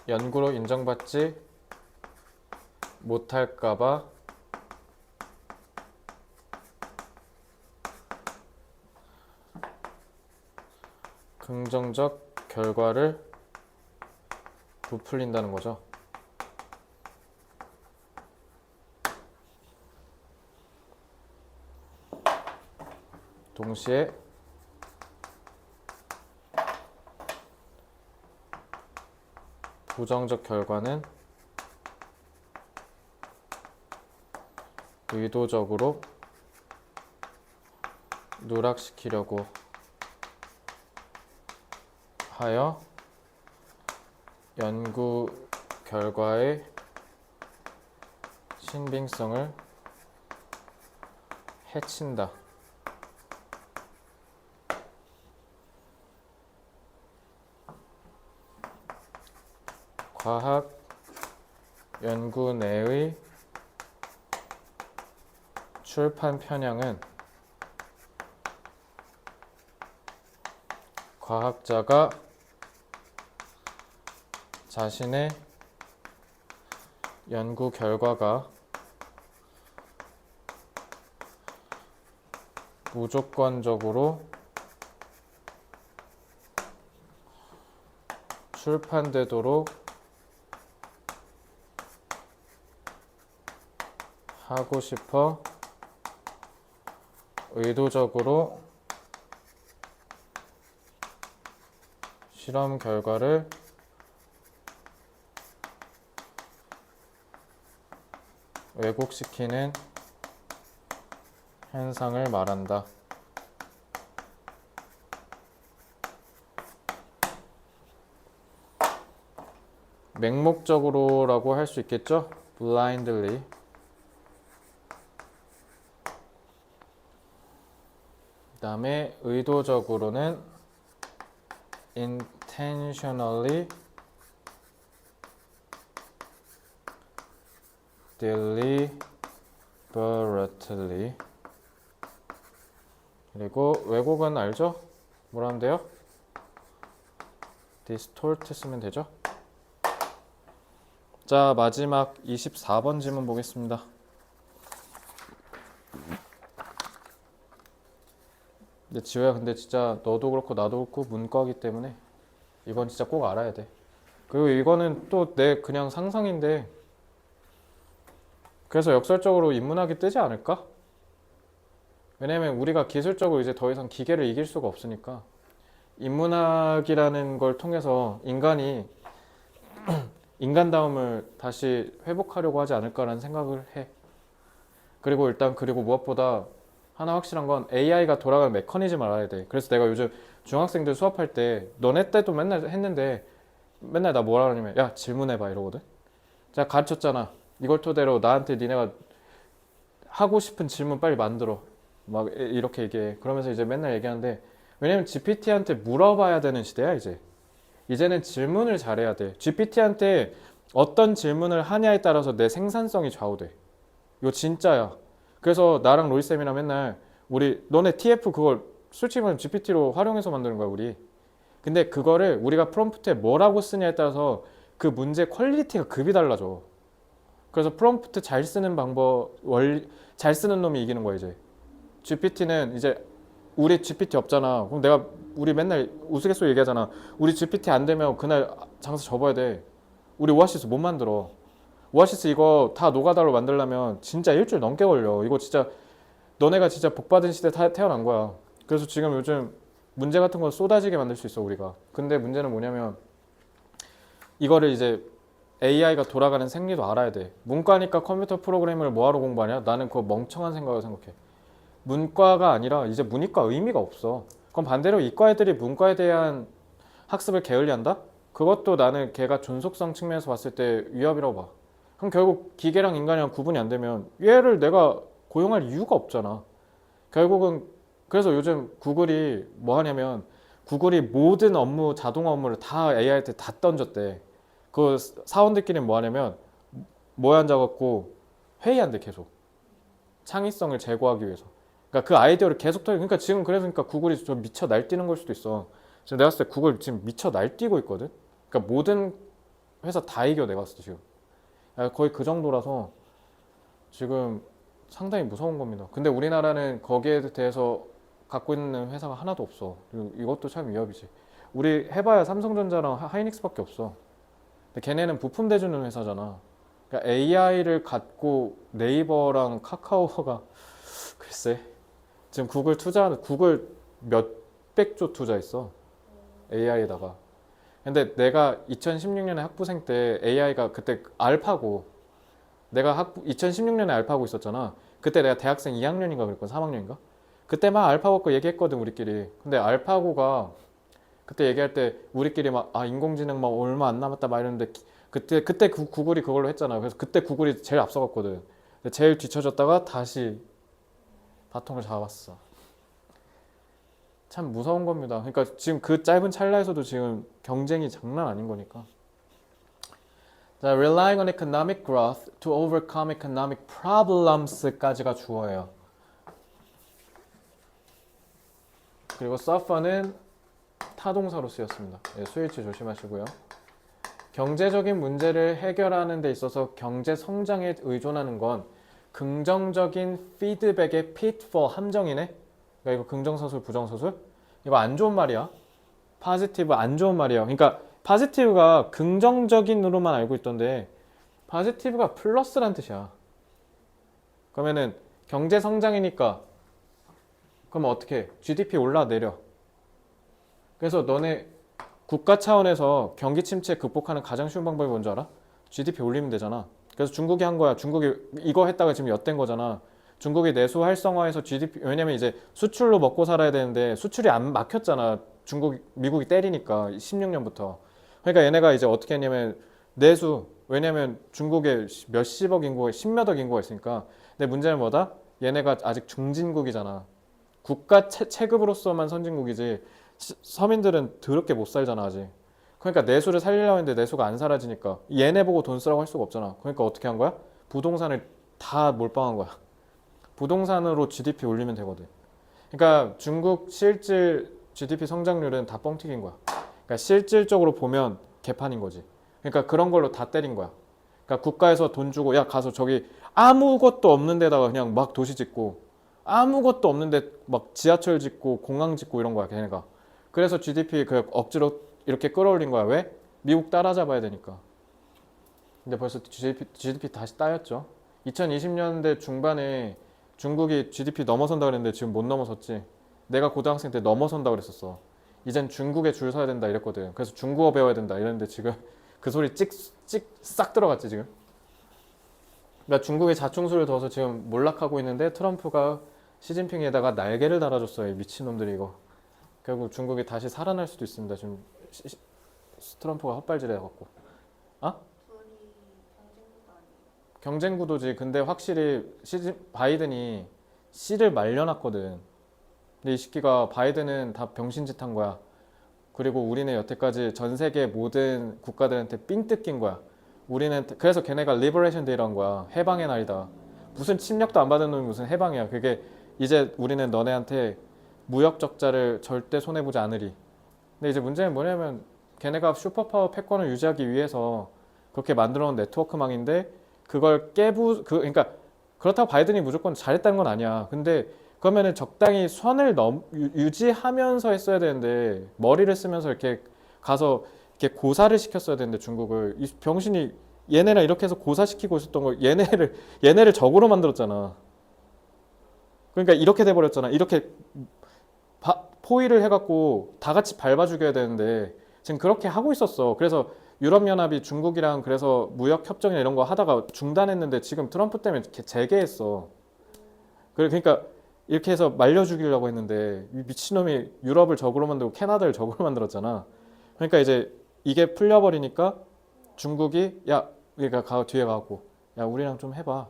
연구로 인정받지 못할까봐 긍정적 결과를 부풀린다는 거죠. 동시에 부정적 결과는 의도적으로 누락시키려고 하여 연구 결과의 신빙성을 해친다. 과학 연구 내의 출판 편향은 과학자가 자신의 연구 결과가 무조건적으로 출판되도록 하고 싶어 의도적으로 실험 결과를 왜곡시키는 현상을 말한다. 맹목적으로라고 할 수 있겠죠? blindly. 그 다음에 의도적으로는 intentionally, deliberately. 그리고 왜곡은 알죠? 뭐라 하면 돼요? distort 쓰면 되죠? 자, 마지막 24번 질문 보겠습니다. 근데 지호야, 근데 진짜 너도 그렇고 나도 그렇고 문과이기 때문에 이건 진짜 꼭 알아야 돼. 그리고 이거는 또 내 그냥 상상인데, 그래서 역설적으로 인문학이 뜨지 않을까? 왜냐면 우리가 기술적으로 이제 더 이상 기계를 이길 수가 없으니까 인문학이라는 걸 통해서 인간이 인간다움을 다시 회복하려고 하지 않을까라는 생각을 해. 그리고 무엇보다 하나 확실한 건 AI가 돌아가는 메커니즘을 알아야 돼. 그래서 내가 요즘 중학생들 수업할 때 너네 때도 맨날 했는데 맨날 나 뭐라 그러냐면 야 질문해봐 이러거든. 제가 가르쳤잖아. 이걸 토대로 나한테 니네가 하고 싶은 질문 빨리 만들어. 막 이렇게 얘기해. 그러면서 이제 맨날 얘기하는데 왜냐면 GPT한테 물어봐야 되는 시대야 이제. 이제는 질문을 잘해야 돼. GPT한테 어떤 질문을 하냐에 따라서 내 생산성이 좌우돼. 이거 진짜야. 그래서 나랑 로이쌤이랑 맨날 우리 너네 TF 그걸 솔직히 말하면 GPT로 활용해서 만드는 거야 우리. 근데 그거를 우리가 프롬프트에 뭐라고 쓰냐에 따라서 그 문제 퀄리티가 급이 달라져. 그래서 프롬프트 잘 쓰는 잘 쓰는 놈이 이기는 거야 이제. GPT는 이제 우리 GPT 없잖아. 그럼 우리 맨날 우스갯소리 얘기하잖아. 우리 GPT 안 되면 그날 장사 접어야 돼. 우리 오아시스 못 만들어. 오아시스 이거 다 노가다로 만들려면 진짜 일주일 넘게 걸려. 이거 진짜 너네가 진짜 복받은 시대 태어난 거야. 그래서 지금 요즘 문제 같은 거 쏟아지게 만들 수 있어 우리가. 근데 문제는 뭐냐면 이거를 이제 AI가 돌아가는 생리도 알아야 돼. 문과니까 컴퓨터 프로그래밍을 뭐하러 공부하냐? 나는 그거 멍청한 생각을 생각해. 문과가 아니라 이제 문이과 의미가 없어. 그럼 반대로 이과 애들이 문과에 대한 학습을 게을리한다? 그것도 나는 걔가 존속성 측면에서 봤을 때 위협이라고 봐. 그럼 결국 기계랑 인간이랑 구분이 안 되면 얘를 내가 고용할 이유가 없잖아. 결국은 그래서 요즘 구글이 뭐 하냐면 구글이 모든 업무 자동화 업무를 다 AI한테 다 던졌대. 그 사원들끼리는 뭐 하냐면 모여 앉아갖고 회의한대 계속. 창의성을 제고하기 위해서. 그러니까 그 아이디어를 계속 그러니까 지금 그래서 그러니까 구글이 좀 미쳐 날뛰는 걸 수도 있어. 지금 내가 봤을 때 구글 지금 미쳐 날뛰고 있거든. 그러니까 모든 회사 다 이겨 내가 봤을 때 지금. 거의 그 정도라서 지금 상당히 무서운 겁니다. 근데 우리나라는 거기에 대해서 갖고 있는 회사가 하나도 없어. 그리고 이것도 참 위협이지. 우리 해봐야 삼성전자랑 하이닉스밖에 없어. 근데 걔네는 부품 대주는 회사잖아. 그러니까 AI를 갖고 네이버랑 카카오가 글쎄 지금 구글 몇백 조 투자했어 AI에다가. 근데 내가 2016년에 학부생 때 AI가 그때 알파고 내가 2016년에 알파고 있었잖아. 그때 내가 대학생 2학년인가 그랬거든 3학년인가. 그때 막 알파고 거 얘기했거든 우리끼리. 근데 알파고가 그때 얘기할 때 우리끼리 막 인공지능 막 얼마 안 남았다 막 이러는데 그때 구글이 그걸로 했잖아. 그래서 그때 구글이 제일 앞서갔거든. 근데 제일 뒤쳐졌다가 다시 바통을 잡았어. 참 무서운 겁니다. 그러니까 지금 그 짧은 찰나에서도 지금 경쟁이 장난 아닌 거니까. 자, relying on economic growth to overcome economic problems까지가 주어예요. 그리고 suffer는 타동사로 쓰였습니다. 수일치 조심하시고요. 경제적인 문제를 해결하는 데 있어서 경제 성장에 의존하는 건 긍정적인 피드백의 fit for 함정이네. 그러니까 이거 긍정서술, 부정서술? 이거 안 좋은 말이야. positive 안 좋은 말이야. 그러니까 positive가 긍정적인으로만 알고 있던데 positive가 플러스란 뜻이야. 그러면은 경제 성장이니까 그러면 어떻게 해? GDP 올라 내려. 그래서 너네 국가 차원에서 경기 침체 극복하는 가장 쉬운 방법이 뭔지 알아? GDP 올리면 되잖아. 그래서 중국이 한 거야. 중국이 이거 했다가 지금 엿된 거잖아. 중국이 내수 활성화해서 GDP 왜냐면 이제 수출로 먹고 살아야 되는데 수출이 안 막혔잖아. 미국이 때리니까 16년부터. 그러니까 얘네가 이제 어떻게 했냐면 내수 왜냐면 중국에 몇십억 인구가 10몇억 인구가 있으니까. 근데 문제는 뭐다? 얘네가 아직 중진국이잖아. 국가 체급으로서만 선진국이지 서민들은 더럽게 못 살잖아 아직. 그러니까 내수를 살리려고 했는데 내수가 안 사라지니까 얘네 보고 돈 쓰라고 할 수가 없잖아. 그러니까 어떻게 한 거야? 부동산을 다 몰빵한 거야. 부동산으로 GDP 올리면 되거든. 그러니까 중국 실질 GDP 성장률은 다 뻥튀기인 거야. 그러니까 실질적으로 보면 개판인 거지. 그러니까 그런 걸로 다 때린 거야. 그러니까 국가에서 돈 주고 야 가서 저기 아무것도 없는 데다가 그냥 막 도시 짓고 아무것도 없는데 막 지하철 짓고 공항 짓고 이런 거야 걔네가. 그래서 GDP 그 억지로 이렇게 끌어올린 거야. 왜? 미국 따라잡아야 되니까. 근데 벌써 GDP 다시 따였죠. 2020년대 중반에 중국이 GDP 넘어선다 그랬는데 지금 못 넘어섰지. 내가 고등학생 때 넘어선다 그랬었어. 이젠 중국에 줄 서야 된다 이랬거든. 그래서 중국어 배워야 된다 이랬는데 지금 그 소리 싹 들어갔지 지금. 그러니까 중국이 자충수를 둬서 지금 몰락하고 있는데 트럼프가 시진핑에다가 날개를 달아줬어요. 이 미친놈들이 이거. 결국 중국이 다시 살아날 수도 있습니다. 지금 트럼프가 헛발질해갖고. 아? 둘이 경쟁구도 아니에요. 경쟁 구도지. 근데 확실히 바이든이 씨를 말려놨거든. 근데 이 새끼가 바이든은 다 병신짓 한 거야. 그리고 우리는 여태까지 전 세계 모든 국가들한테 삥 뜯긴 거야. 우리는 그래서 걔네가 리버레이션 데이란 거야. 해방의 날이다. 무슨 침략도 안 받은 놈이 무슨 해방이야. 그게 이제 우리는 너네한테 무역 적자를 절대 손해보지 않으리. 근데 이제 문제는 뭐냐면 걔네가 슈퍼파워 패권을 유지하기 위해서 그렇게 만들어 놓은 네트워크망인데 그걸 그러니까 그렇다고 바이든이 무조건 잘했다는 건 아니야. 근데 그러면은 적당히 선을 유지하면서 했어야 되는데 머리를 쓰면서 이렇게 가서 이렇게 고사를 시켰어야 되는데 중국을 이 병신이 얘네랑 이렇게 해서 고사시키고 있었던 걸 얘네를 적으로 만들었잖아. 그러니까 이렇게 돼버렸잖아. 이렇게 포위를 해갖고 다 같이 밟아 죽여야 되는데 지금 그렇게 하고 있었어. 그래서 유럽연합이 중국이랑 그래서 무역 협정이나 이런 거 하다가 중단했는데 지금 트럼프 때문에 이렇게 재개했어. 그러니까 이렇게 해서 말려 죽이려고 했는데 이 미친놈이 유럽을 적으로 만들고 캐나다를 적으로 만들었잖아. 그러니까 이제 이게 풀려버리니까 중국이 야 그러니까 뒤에 가고 야 우리랑 좀 해봐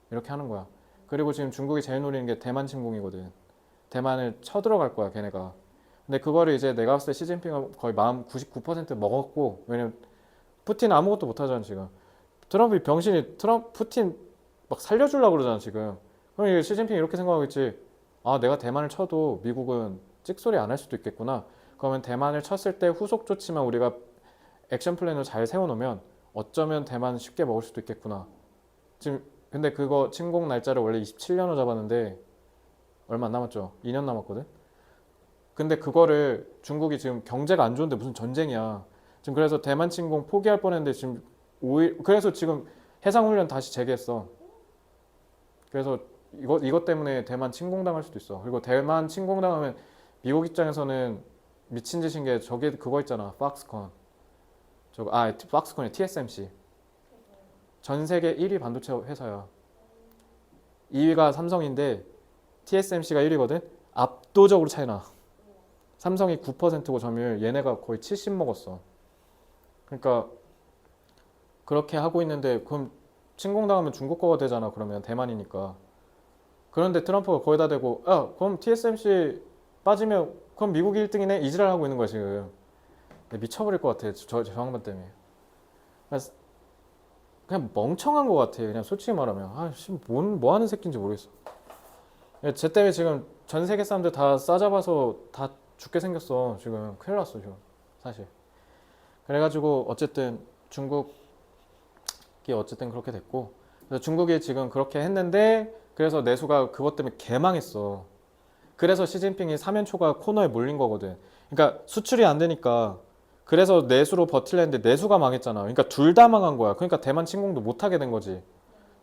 이렇게 하는 거야. 그리고 지금 중국이 제일 노리는 게 대만 침공이거든. 대만을 쳐들어갈 거야 걔네가. 근데 그거를 이제 내가 봤을 때 시진핑은 거의 마음 99% 먹었고 왜냐면 푸틴 아무것도 못하잖아 지금. 푸틴 막 살려주려고 그러잖아 지금. 그럼 시진핑이 이렇게 생각하겠지. 아, 내가 대만을 쳐도 미국은 찍소리 안 할 수도 있겠구나. 그러면 대만을 쳤을 때 후속 조치만 우리가 액션 플랜을 잘 세워놓으면 어쩌면 대만 쉽게 먹을 수도 있겠구나. 지금 근데 그거 침공 날짜를 원래 27년으로 잡았는데 얼마 안 남았죠? 2년 남았거든. 근데 그거를 중국이 지금 경제가 안 좋은데 무슨 전쟁이야. 지금 그래서 대만 침공 포기할 뻔했는데 지금 그래서 지금 해상훈련 다시 재개했어. 그래서 이것 때문에 대만 침공당할 수도 있어. 그리고 대만 침공당하면 미국 입장에서는 미친 짓인 게 저게 그거 있잖아. 팍스콘. 팍스콘이 TSMC. 전 세계 1위 반도체 회사야. 2위가 삼성인데 TSMC가 1위거든. 압도적으로 차이나. 삼성이 9%고 점유율 얘네가 거의 70 먹었어. 그러니까 그렇게 하고 있는데 그럼 침공당하면 중국 거가 되잖아. 그러면 대만이니까. 그런데 트럼프가 거기다 대고 야 그럼 TSMC 빠지면 그럼 미국이 1등이네 이지랄 하고 있는 거야 지금. 미쳐버릴 것 같아 저 양반 때문에. 그냥 멍청한 것 같아 그냥 솔직히 말하면. 아씨 뭐 하는 새끼인지 모르겠어. 쟤 때문에 지금 전 세계 사람들 다 싸잡아서 다 죽게 생겼어 지금. 큰일 났어 지금 사실. 그래가지고 어쨌든 중국이 어쨌든 그렇게 됐고, 그래서 중국이 지금 그렇게 했는데 그래서 내수가 그것 때문에 개망했어. 그래서 시진핑이 사면초가 코너에 몰린 거거든. 그러니까 수출이 안 되니까 그래서 내수로 버틸랬는데 내수가 망했잖아. 그러니까 둘 다 망한 거야. 그러니까 대만 침공도 못 하게 된 거지.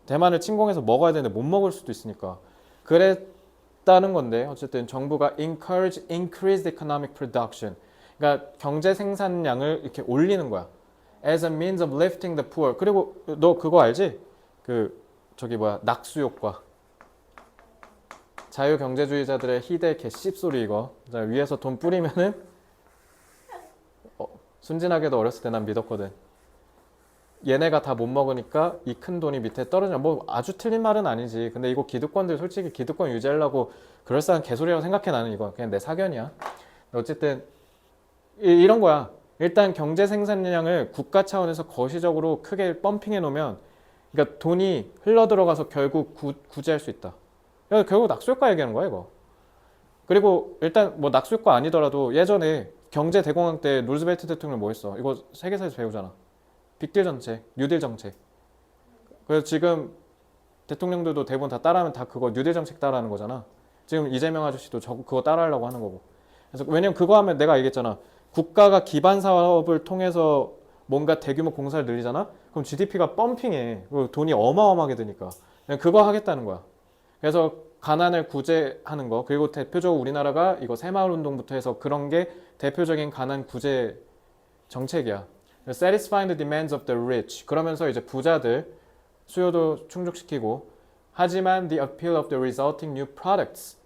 대만을 침공해서 먹어야 되는데 못 먹을 수도 있으니까. 그랬다는 건데 어쨌든 정부가 encourage increased economic production. 그러니까 경제 생산량을 이렇게 올리는 거야. As a means of lifting the poor. 그리고 너 그거 알지? 저기 낙수 효과. 자유경제주의자들의 희대 개씹소리 이거. 자, 위에서 돈 뿌리면은 순진하게도 어렸을 때 난 믿었거든. 얘네가 다 못 먹으니까 이 큰 돈이 밑에 떨어지냐. 뭐 아주 틀린 말은 아니지. 근데 이거 기득권들 솔직히 기득권 유지하려고 그럴싸한 개소리라고 생각해. 나는 이거 그냥 내 사견이야. 어쨌든 이런 거야. 일단 경제 생산량을 국가 차원에서 거시적으로 크게 펌핑해 놓으면 그러니까 돈이 흘러 들어가서 결국 구제할 수 있다. 그러니까 결국 낙수효과 얘기하는 거야 이거. 그리고 일단 뭐 낙수효과 아니더라도 예전에 경제 대공황 때 루즈벨트 대통령 뭐 했어? 이거 세계사에서 배우잖아. 빅딜 정책, 뉴딜 정책. 그래서 지금 대통령들도 대부분 다 따라하면 다 그거 뉴딜 정책 따라하는 거잖아. 지금 이재명 아저씨도 그거 따라하려고 하는 거고. 그래서 왜냐면 그거 하면 내가 얘기했잖아. 국가가 기반 사업을 통해서 뭔가 대규모 공사를 늘리잖아. 그럼 GDP가 펌핑해. 돈이 어마어마하게 드니까. 그냥 그거 하겠다는 거야. 그래서 가난을 구제하는 거. 그리고 대표적으로 우리나라가 이거 새마을 운동부터 해서 그런 게 대표적인 가난 구제 정책이야. Satisfying the demands of the rich. 그러면서 이제 부자들 수요도 충족시키고, 하지만 the appeal of the resulting new products.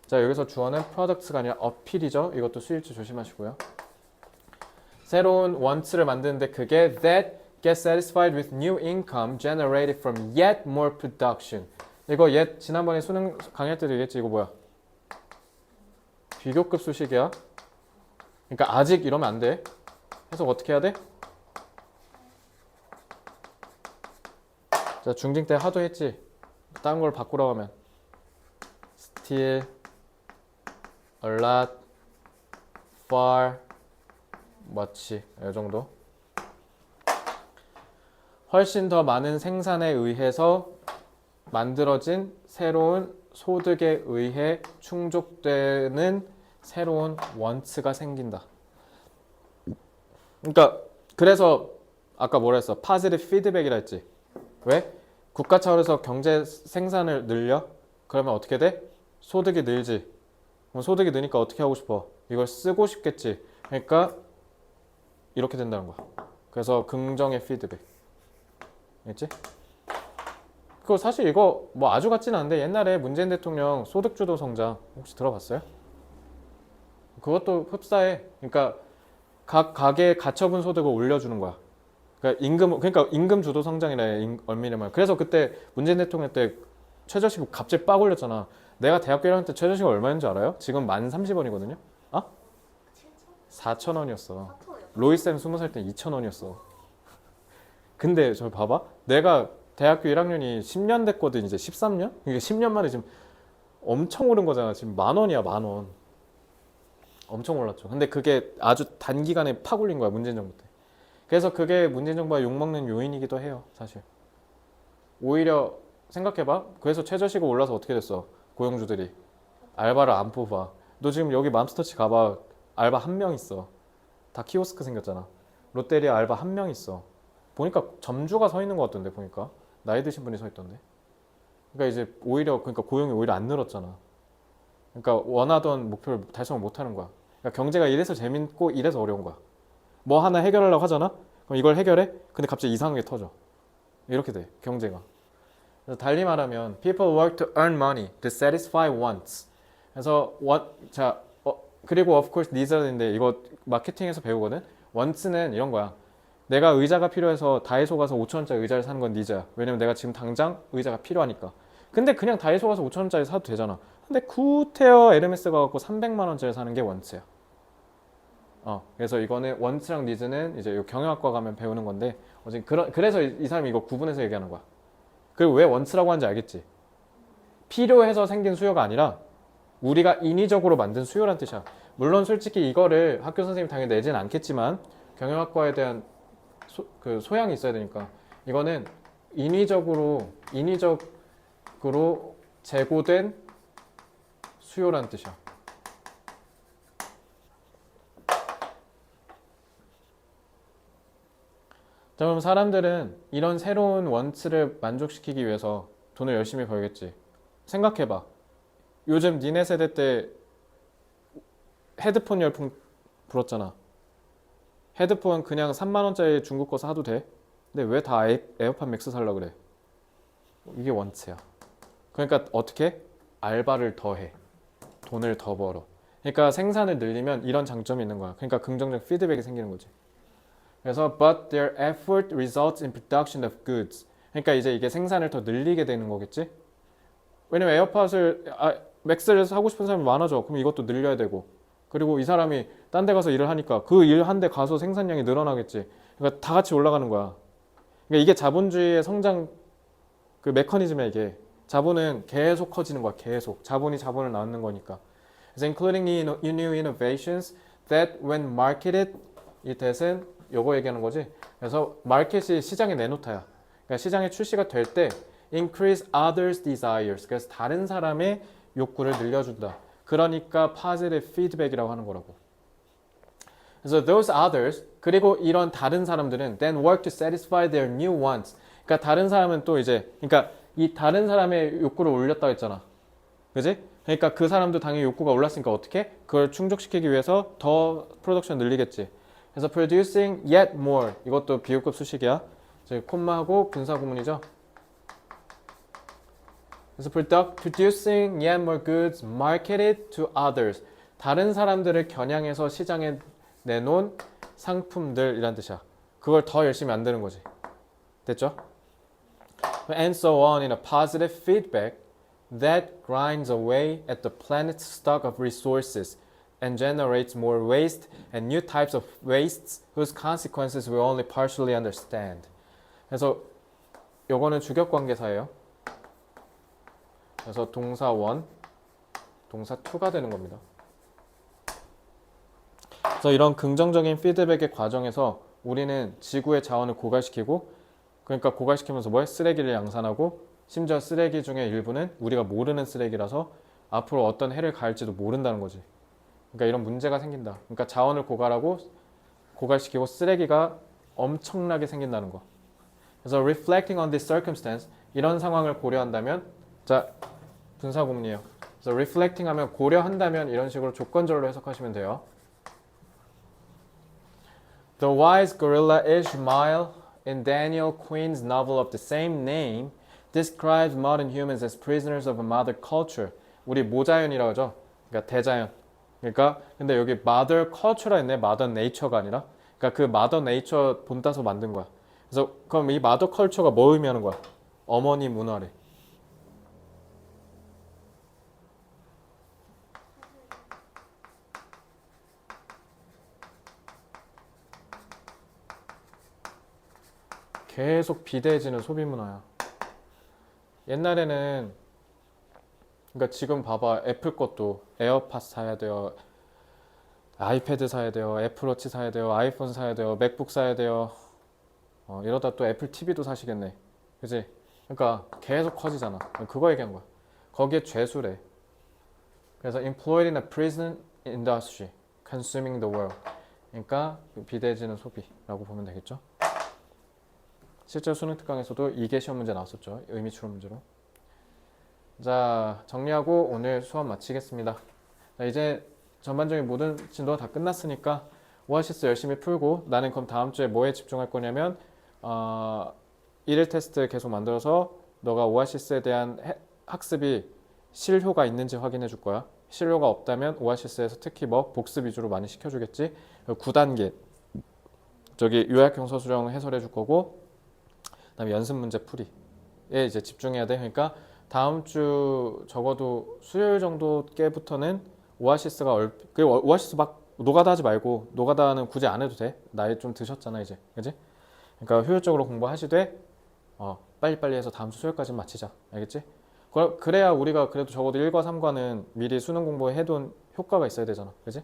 자, 여기서 주어는 products가 아니라 appeal이죠. 이것도 수일치 조심하시고요. 새로운 wants를 만드는데 그게 that get satisfied with new income generated from yet more production. 이거 지난번에 수능 강의할 때도 얘기했지. 이거 뭐야? 비교급 수식이야. 그러니까 아직 이러면 안 돼. 해석 어떻게 해야 돼? 자, 중딩 때 하도 했지. 다른 걸 바꾸라고 하면 still, a lot, far, much 이 정도. 훨씬 더 많은 생산에 의해서 만들어진 새로운 소득에 의해 충족되는 새로운 원츠가 생긴다. 그러니까 그래서 아까 뭐라 했어? 파지티브 피드백이라 했지. 왜? 국가 차원에서 경제 생산을 늘려? 그러면 어떻게 돼? 소득이 늘지. 그럼 소득이 느니까 어떻게 하고 싶어? 이걸 쓰고 싶겠지. 그러니까 이렇게 된다는 거야. 그래서 긍정의 피드백. 알겠지? 그거 사실 이거 뭐 아주 같지는 않은데 옛날에 문재인 대통령 소득주도 성장 혹시 들어봤어요? 그것도 흡사해. 그러니까 각 가게의 가처분 소득을 올려주는 거야. 그러니까 임금 주도 성장이라 엄밀히 말. 그래서 그때 문재인 대통령 때 최저시급 갑자기 빡 올렸잖아. 내가 대학교 1학년 때 최저시급 얼마인지 알아요? 지금 1030원이거든요. 아? 4,000원이었어. 로이쌤 20살 때 2,000원이었어. 근데 저 봐봐. 내가 대학교 1학년이 10년 됐거든. 이제 13년? 이게 10년 만에 지금 엄청 오른 거잖아. 지금 10,000원이야, 10,000원. 엄청 올랐죠. 근데 그게 아주 단기간에 팍 올린 거야, 문재인 정부 때. 그래서 그게 문재인 정부가 욕먹는 요인이기도 해요, 사실. 오히려 생각해봐. 그래서 최저시급 올라서 어떻게 됐어? 고용주들이 알바를 안 뽑아. 너 지금 여기 맘스터치 가봐. 알바 한 명 있어. 다 키오스크 생겼잖아. 롯데리아 알바 한 명 있어. 보니까 점주가 서 있는 것 같던데, 보니까 나이 드신 분이 서 있던데. 그러니까 이제 오히려 그러니까 고용이 오히려 안 늘었잖아. 그러니까 원하던 목표를 달성을 못 하는 거야. 그러니까 경제가 이래서 재밌고 이래서 어려운 거야. 뭐 하나 해결하려고 하잖아? 그럼 이걸 해결해? 근데 갑자기 이상하게 터져. 이렇게 돼, 경제가. 그래서 달리 말하면 people work to earn money to satisfy wants. 그래서 그리고 of course needs인데 이거 마케팅에서 배우거든. wants는 이런 거야. 내가 의자가 필요해서 다이소 가서 5,000원짜리 의자를 사는 건 니즈야. 왜냐면 내가 지금 당장 의자가 필요하니까. 근데 그냥 다이소 가서 5,000원짜리 사도 되잖아. 근데 구테어 에르메스 가갖고 300만 원짜리 사는 게 원츠야. 그래서 이거는 원츠랑 니즈는 이제 경영학과 가면 배우는 건데 그래서 이 사람이 이거 구분해서 얘기하는 거야. 그리고 왜 원츠라고 하는지 알겠지? 필요해서 생긴 수요가 아니라 우리가 인위적으로 만든 수요란 뜻이야. 물론 솔직히 이거를 학교 선생님이 당연히 내진 않겠지만 경영학과에 대한 소양이 있어야 되니까 이거는 인위적으로 제고된 수요란 뜻이야. 자, 그럼 사람들은 이런 새로운 원츠를 만족시키기 위해서 돈을 열심히 벌겠지. 생각해봐. 요즘 니네 세대 때 헤드폰 열풍 불었잖아. 헤드폰 그냥 3만 원짜리 중국 거 사도 돼? 근데 왜 다 에어팟 맥스 살려고 그래? 이게 원츠야. 그러니까 어떻게? 알바를 더 해. 돈을 더 벌어. 그러니까 생산을 늘리면 이런 장점이 있는 거야. 그러니까 긍정적 피드백이 생기는 거지. 그래서 but their effort results in production of goods. 그러니까 이제 이게 생산을 더 늘리게 되는 거겠지? 왜냐면 맥스를 사고 싶은 사람이 많아져. 그럼 이것도 늘려야 되고. 그리고 이 사람이 딴 데 가서 일을 하니까 그 일 한 데 가서 생산량이 늘어나겠지. 그러니까 다 같이 올라가는 거야. 그러니까 이게 자본주의의 성장 그 메커니즘이야 이게. 자본은 계속 커지는 거야. 계속. 자본이 자본을 낳는 거니까. 그래서 including new innovations that when marketed 이 that은 요거 얘기하는 거지. 그래서 마켓이 시장에 내놓다야. 그러니까 시장에 출시가 될 때 increase others' desires. 그래서 다른 사람의 욕구를 늘려준다. 그러니까 positive feedback이라고 하는 거라고. 그래서 those others 그리고 이런 다른 사람들은 then work to satisfy their new wants. 그러니까 다른 사람은 또 이제 그러니까 이 다른 사람의 욕구를 올렸다고 했잖아. 그지? 그러니까 그 사람도 당연히 욕구가 올랐으니까 어떻게? 그걸 충족시키기 위해서 더 프로덕션 늘리겠지. 그래서 producing yet more 이것도 비교급 수식이야. 콤마하고 분사 구문이죠. 그래서 producing yet more goods marketed to others. 다른 사람들을 겨냥해서 시장에 내놓은 상품들이란 뜻이야. 그걸 더 열심히 만드는 거지. 됐죠? And so on in a positive feedback that grinds away at the planet's stock of resources and generates more waste and new types of wastes whose consequences we only partially understand. 그래서 요거는 주격관계사예요. 그래서 동사 1, 동사 2가 되는 겁니다. 그래서 이런 긍정적인 피드백의 과정에서 우리는 지구의 자원을 고갈시키고 그러니까 고갈시키면서 뭐해? 쓰레기를 양산하고 심지어 쓰레기 중에 일부는 우리가 모르는 쓰레기라서 앞으로 어떤 해를 가할지도 모른다는 거지. 그러니까 이런 문제가 생긴다. 그러니까 자원을 고갈시키고 쓰레기가 엄청나게 생긴다는 거. 그래서 reflecting on this circumstance 이런 상황을 고려한다면 자 분사 구문이에요. 그래서 reflecting 하면 고려한다면 이런 식으로 조건절로 해석하시면 돼요. The wise gorilla Ishmael in Daniel Quinn's novel of the same name describes modern humans as prisoners of a mother culture. 우리 모자연이라고 하죠. 그러니까 대자연. 그러니까 근데 여기 mother culture라 했네. mother nature가 아니라. 그러니까 그 mother nature 본따서 만든 거야. 그래서 그럼 이 mother culture가 뭐 의미하는 거야? 어머니 문화래. 계속 비대해지는 소비 문화야. 옛날에는 그러니까 지금 봐봐. 애플 것도 에어팟 사야 돼요. 아이패드 사야 돼요. 애플워치 사야 돼요. 아이폰 사야 돼요. 맥북 사야 돼요. 이러다 또 애플 TV도 사시겠네. 그지? 그러니까 계속 커지잖아. 그거 얘기한 거야. 거기에 죄수래. 그래서 employed in a prison industry, consuming the world. 그러니까 비대해지는 소비라고 보면 되겠죠. 실제 수능 특강에서도 이게 시험 문제 나왔었죠. 의미 추론 문제로. 자, 정리하고 오늘 수업 마치겠습니다. 자, 이제 전반적인 모든 진도가 다 끝났으니까 오아시스 열심히 풀고 나는 그럼 다음 주에 뭐에 집중할 거냐면 일일 테스트 계속 만들어서 너가 오아시스에 대한 학습이 실효가 있는지 확인해 줄 거야. 실효가 없다면 오아시스에서 특히 뭐 복습 위주로 많이 시켜주겠지. 9단계 저기 요약형 서술형 해설해 줄 거고 그다음에 연습 문제 풀이에 이제 집중해야 돼. 그러니까 다음 주 적어도 수요일 정도 깨부터는 오아시스가 오아시스 막 노가다 하지 말고 노가다는 굳이 안 해도 돼. 나이 좀 드셨잖아 이제, 그지? 그러니까 효율적으로 공부하시되 빨리빨리 해서 다음 주 수요일까지 마치자. 알겠지? 그래야 우리가 그래도 적어도 1과 3과는 미리 수능 공부해 해둔 효과가 있어야 되잖아. 그지?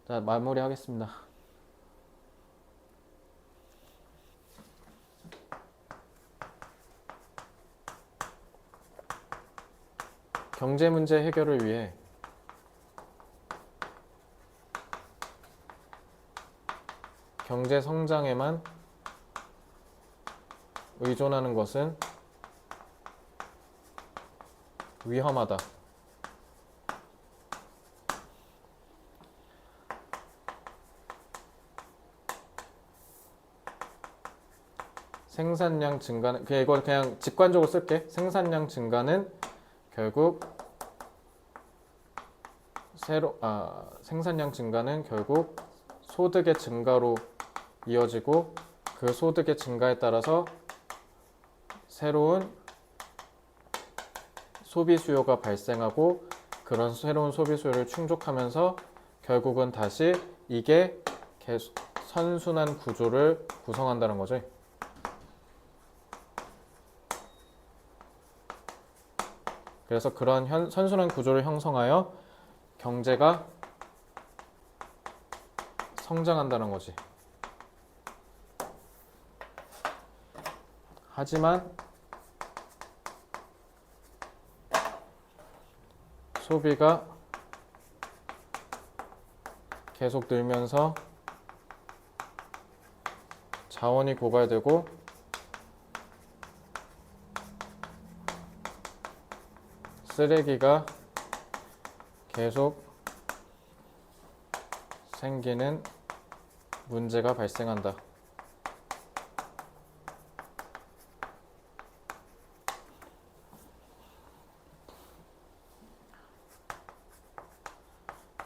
자, 마무리하겠습니다. 경제 문제 해결을 위해 경제 성장에만 의존하는 것은 위험하다. 생산량 증가는 이걸 그냥 직관적으로 쓸게. 생산량 증가는 결국 생산량 증가는 결국 소득의 증가로 이어지고 그 소득의 증가에 따라서 새로운 소비 수요가 발생하고 그런 새로운 소비 수요를 충족하면서 결국은 다시 이게 계속 선순환 구조를 구성한다는 거죠. 그래서 그런 선순환 구조를 형성하여 경제가 성장한다는 거지. 하지만 소비가 계속 늘면서 자원이 고갈되고 쓰레기가 계속 생기는 문제가 발생한다.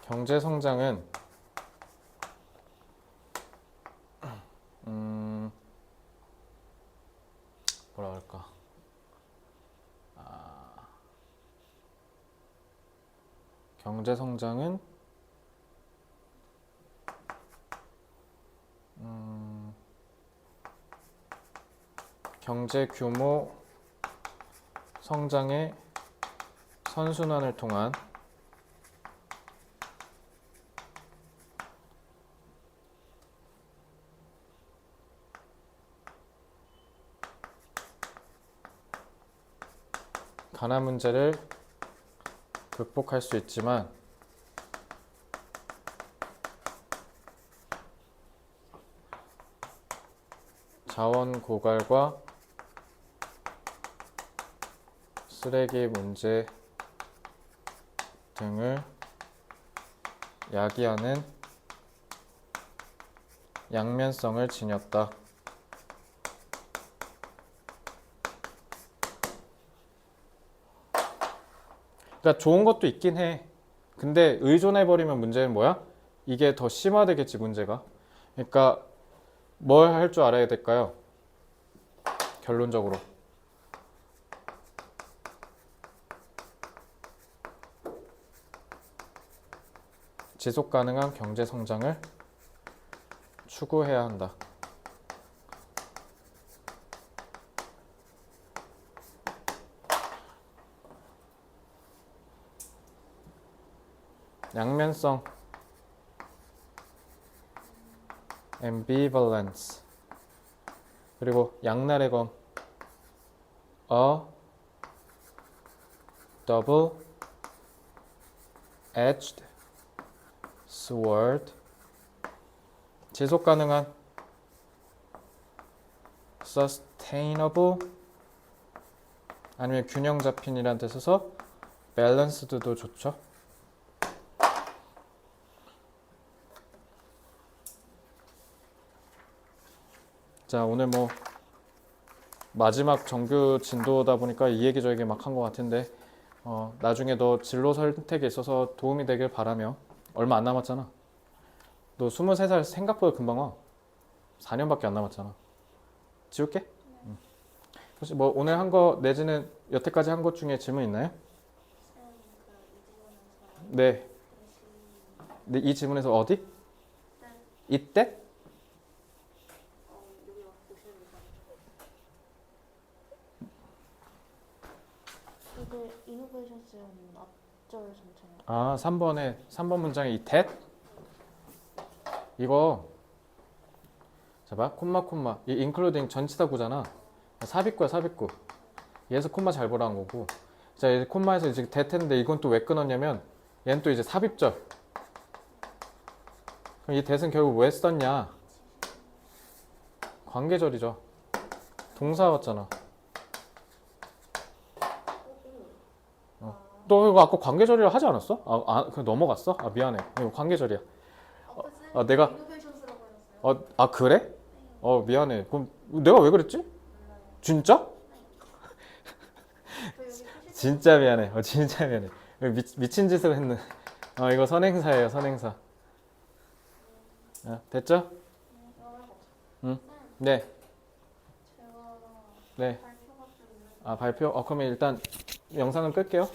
경제 성장은 뭐라 그럴까? 경제 성장은 경제 규모 성장의 선순환을 통한 가난 문제를 극복할 수 있지만 자원 고갈과 쓰레기 문제 등을 야기하는 양면성을 지녔다. 그러니까 좋은 것도 있긴 해. 근데 의존해버리면 문제는 뭐야? 이게 더 심화되겠지, 문제가. 그러니까 뭘 할 줄 알아야 될까요? 결론적으로. 지속 가능한 경제 성장을 추구해야 한다. 양면성 ambivalence 그리고 양날의 검 a double-edged sword 지속 가능한 sustainable 아니면 균형 잡힌이라는 데 써서 balance드도 좋죠. 자, 오늘 뭐 마지막 정규 진도다 보니까 이 얘기 저 얘기 막 한 것 같은데 나중에 너 진로 선택에 있어서 도움이 되길 바라며 얼마 안 남았잖아. 너 23살 생각보다 금방 와. 4년밖에 안 남았잖아. 지울게? 응. 혹시 뭐 오늘 한 거 내지는 여태까지 한 것 중에 질문 있나요? 쌤, 그 이지원에서 네. 대시 네, 이 질문에서 어디? 때 이때? 여기 와서 보시면 이게 이노베이션스는 앞절 전체예요. 아, 3번 문장에 이 that? 이거 봐봐. 콤마 이 including 전치사 구잖아. 삽입구야, 삽입구. 얘에서 콤마 잘 보라는 거고. 자, 이제 콤마에서 이제 that 했는데 이건 또 왜 끊었냐면 얘는 또 이제 삽입절. 그럼 이 that은 결국 왜 썼냐? 관계절이죠. 동사 왔잖아. 너 이거 아까 관계절이라 하지 않았어? 그냥 넘어갔어? 아, 미안해. 이거 관계절이야. 쌤, 내가 이노베이션스라고 해놨어요. 그래? 미안해. 그럼 내가 왜 그랬지? 진짜? 저 여기 표시 진짜 미안해. 진짜 미안해. 미친 짓을 했네. 이거 선행사예요, 선행사. 됐죠? 응. 네. 제가 네. 발표가 좀 있는데 발표? 그러면 일단 영상을 끌게요.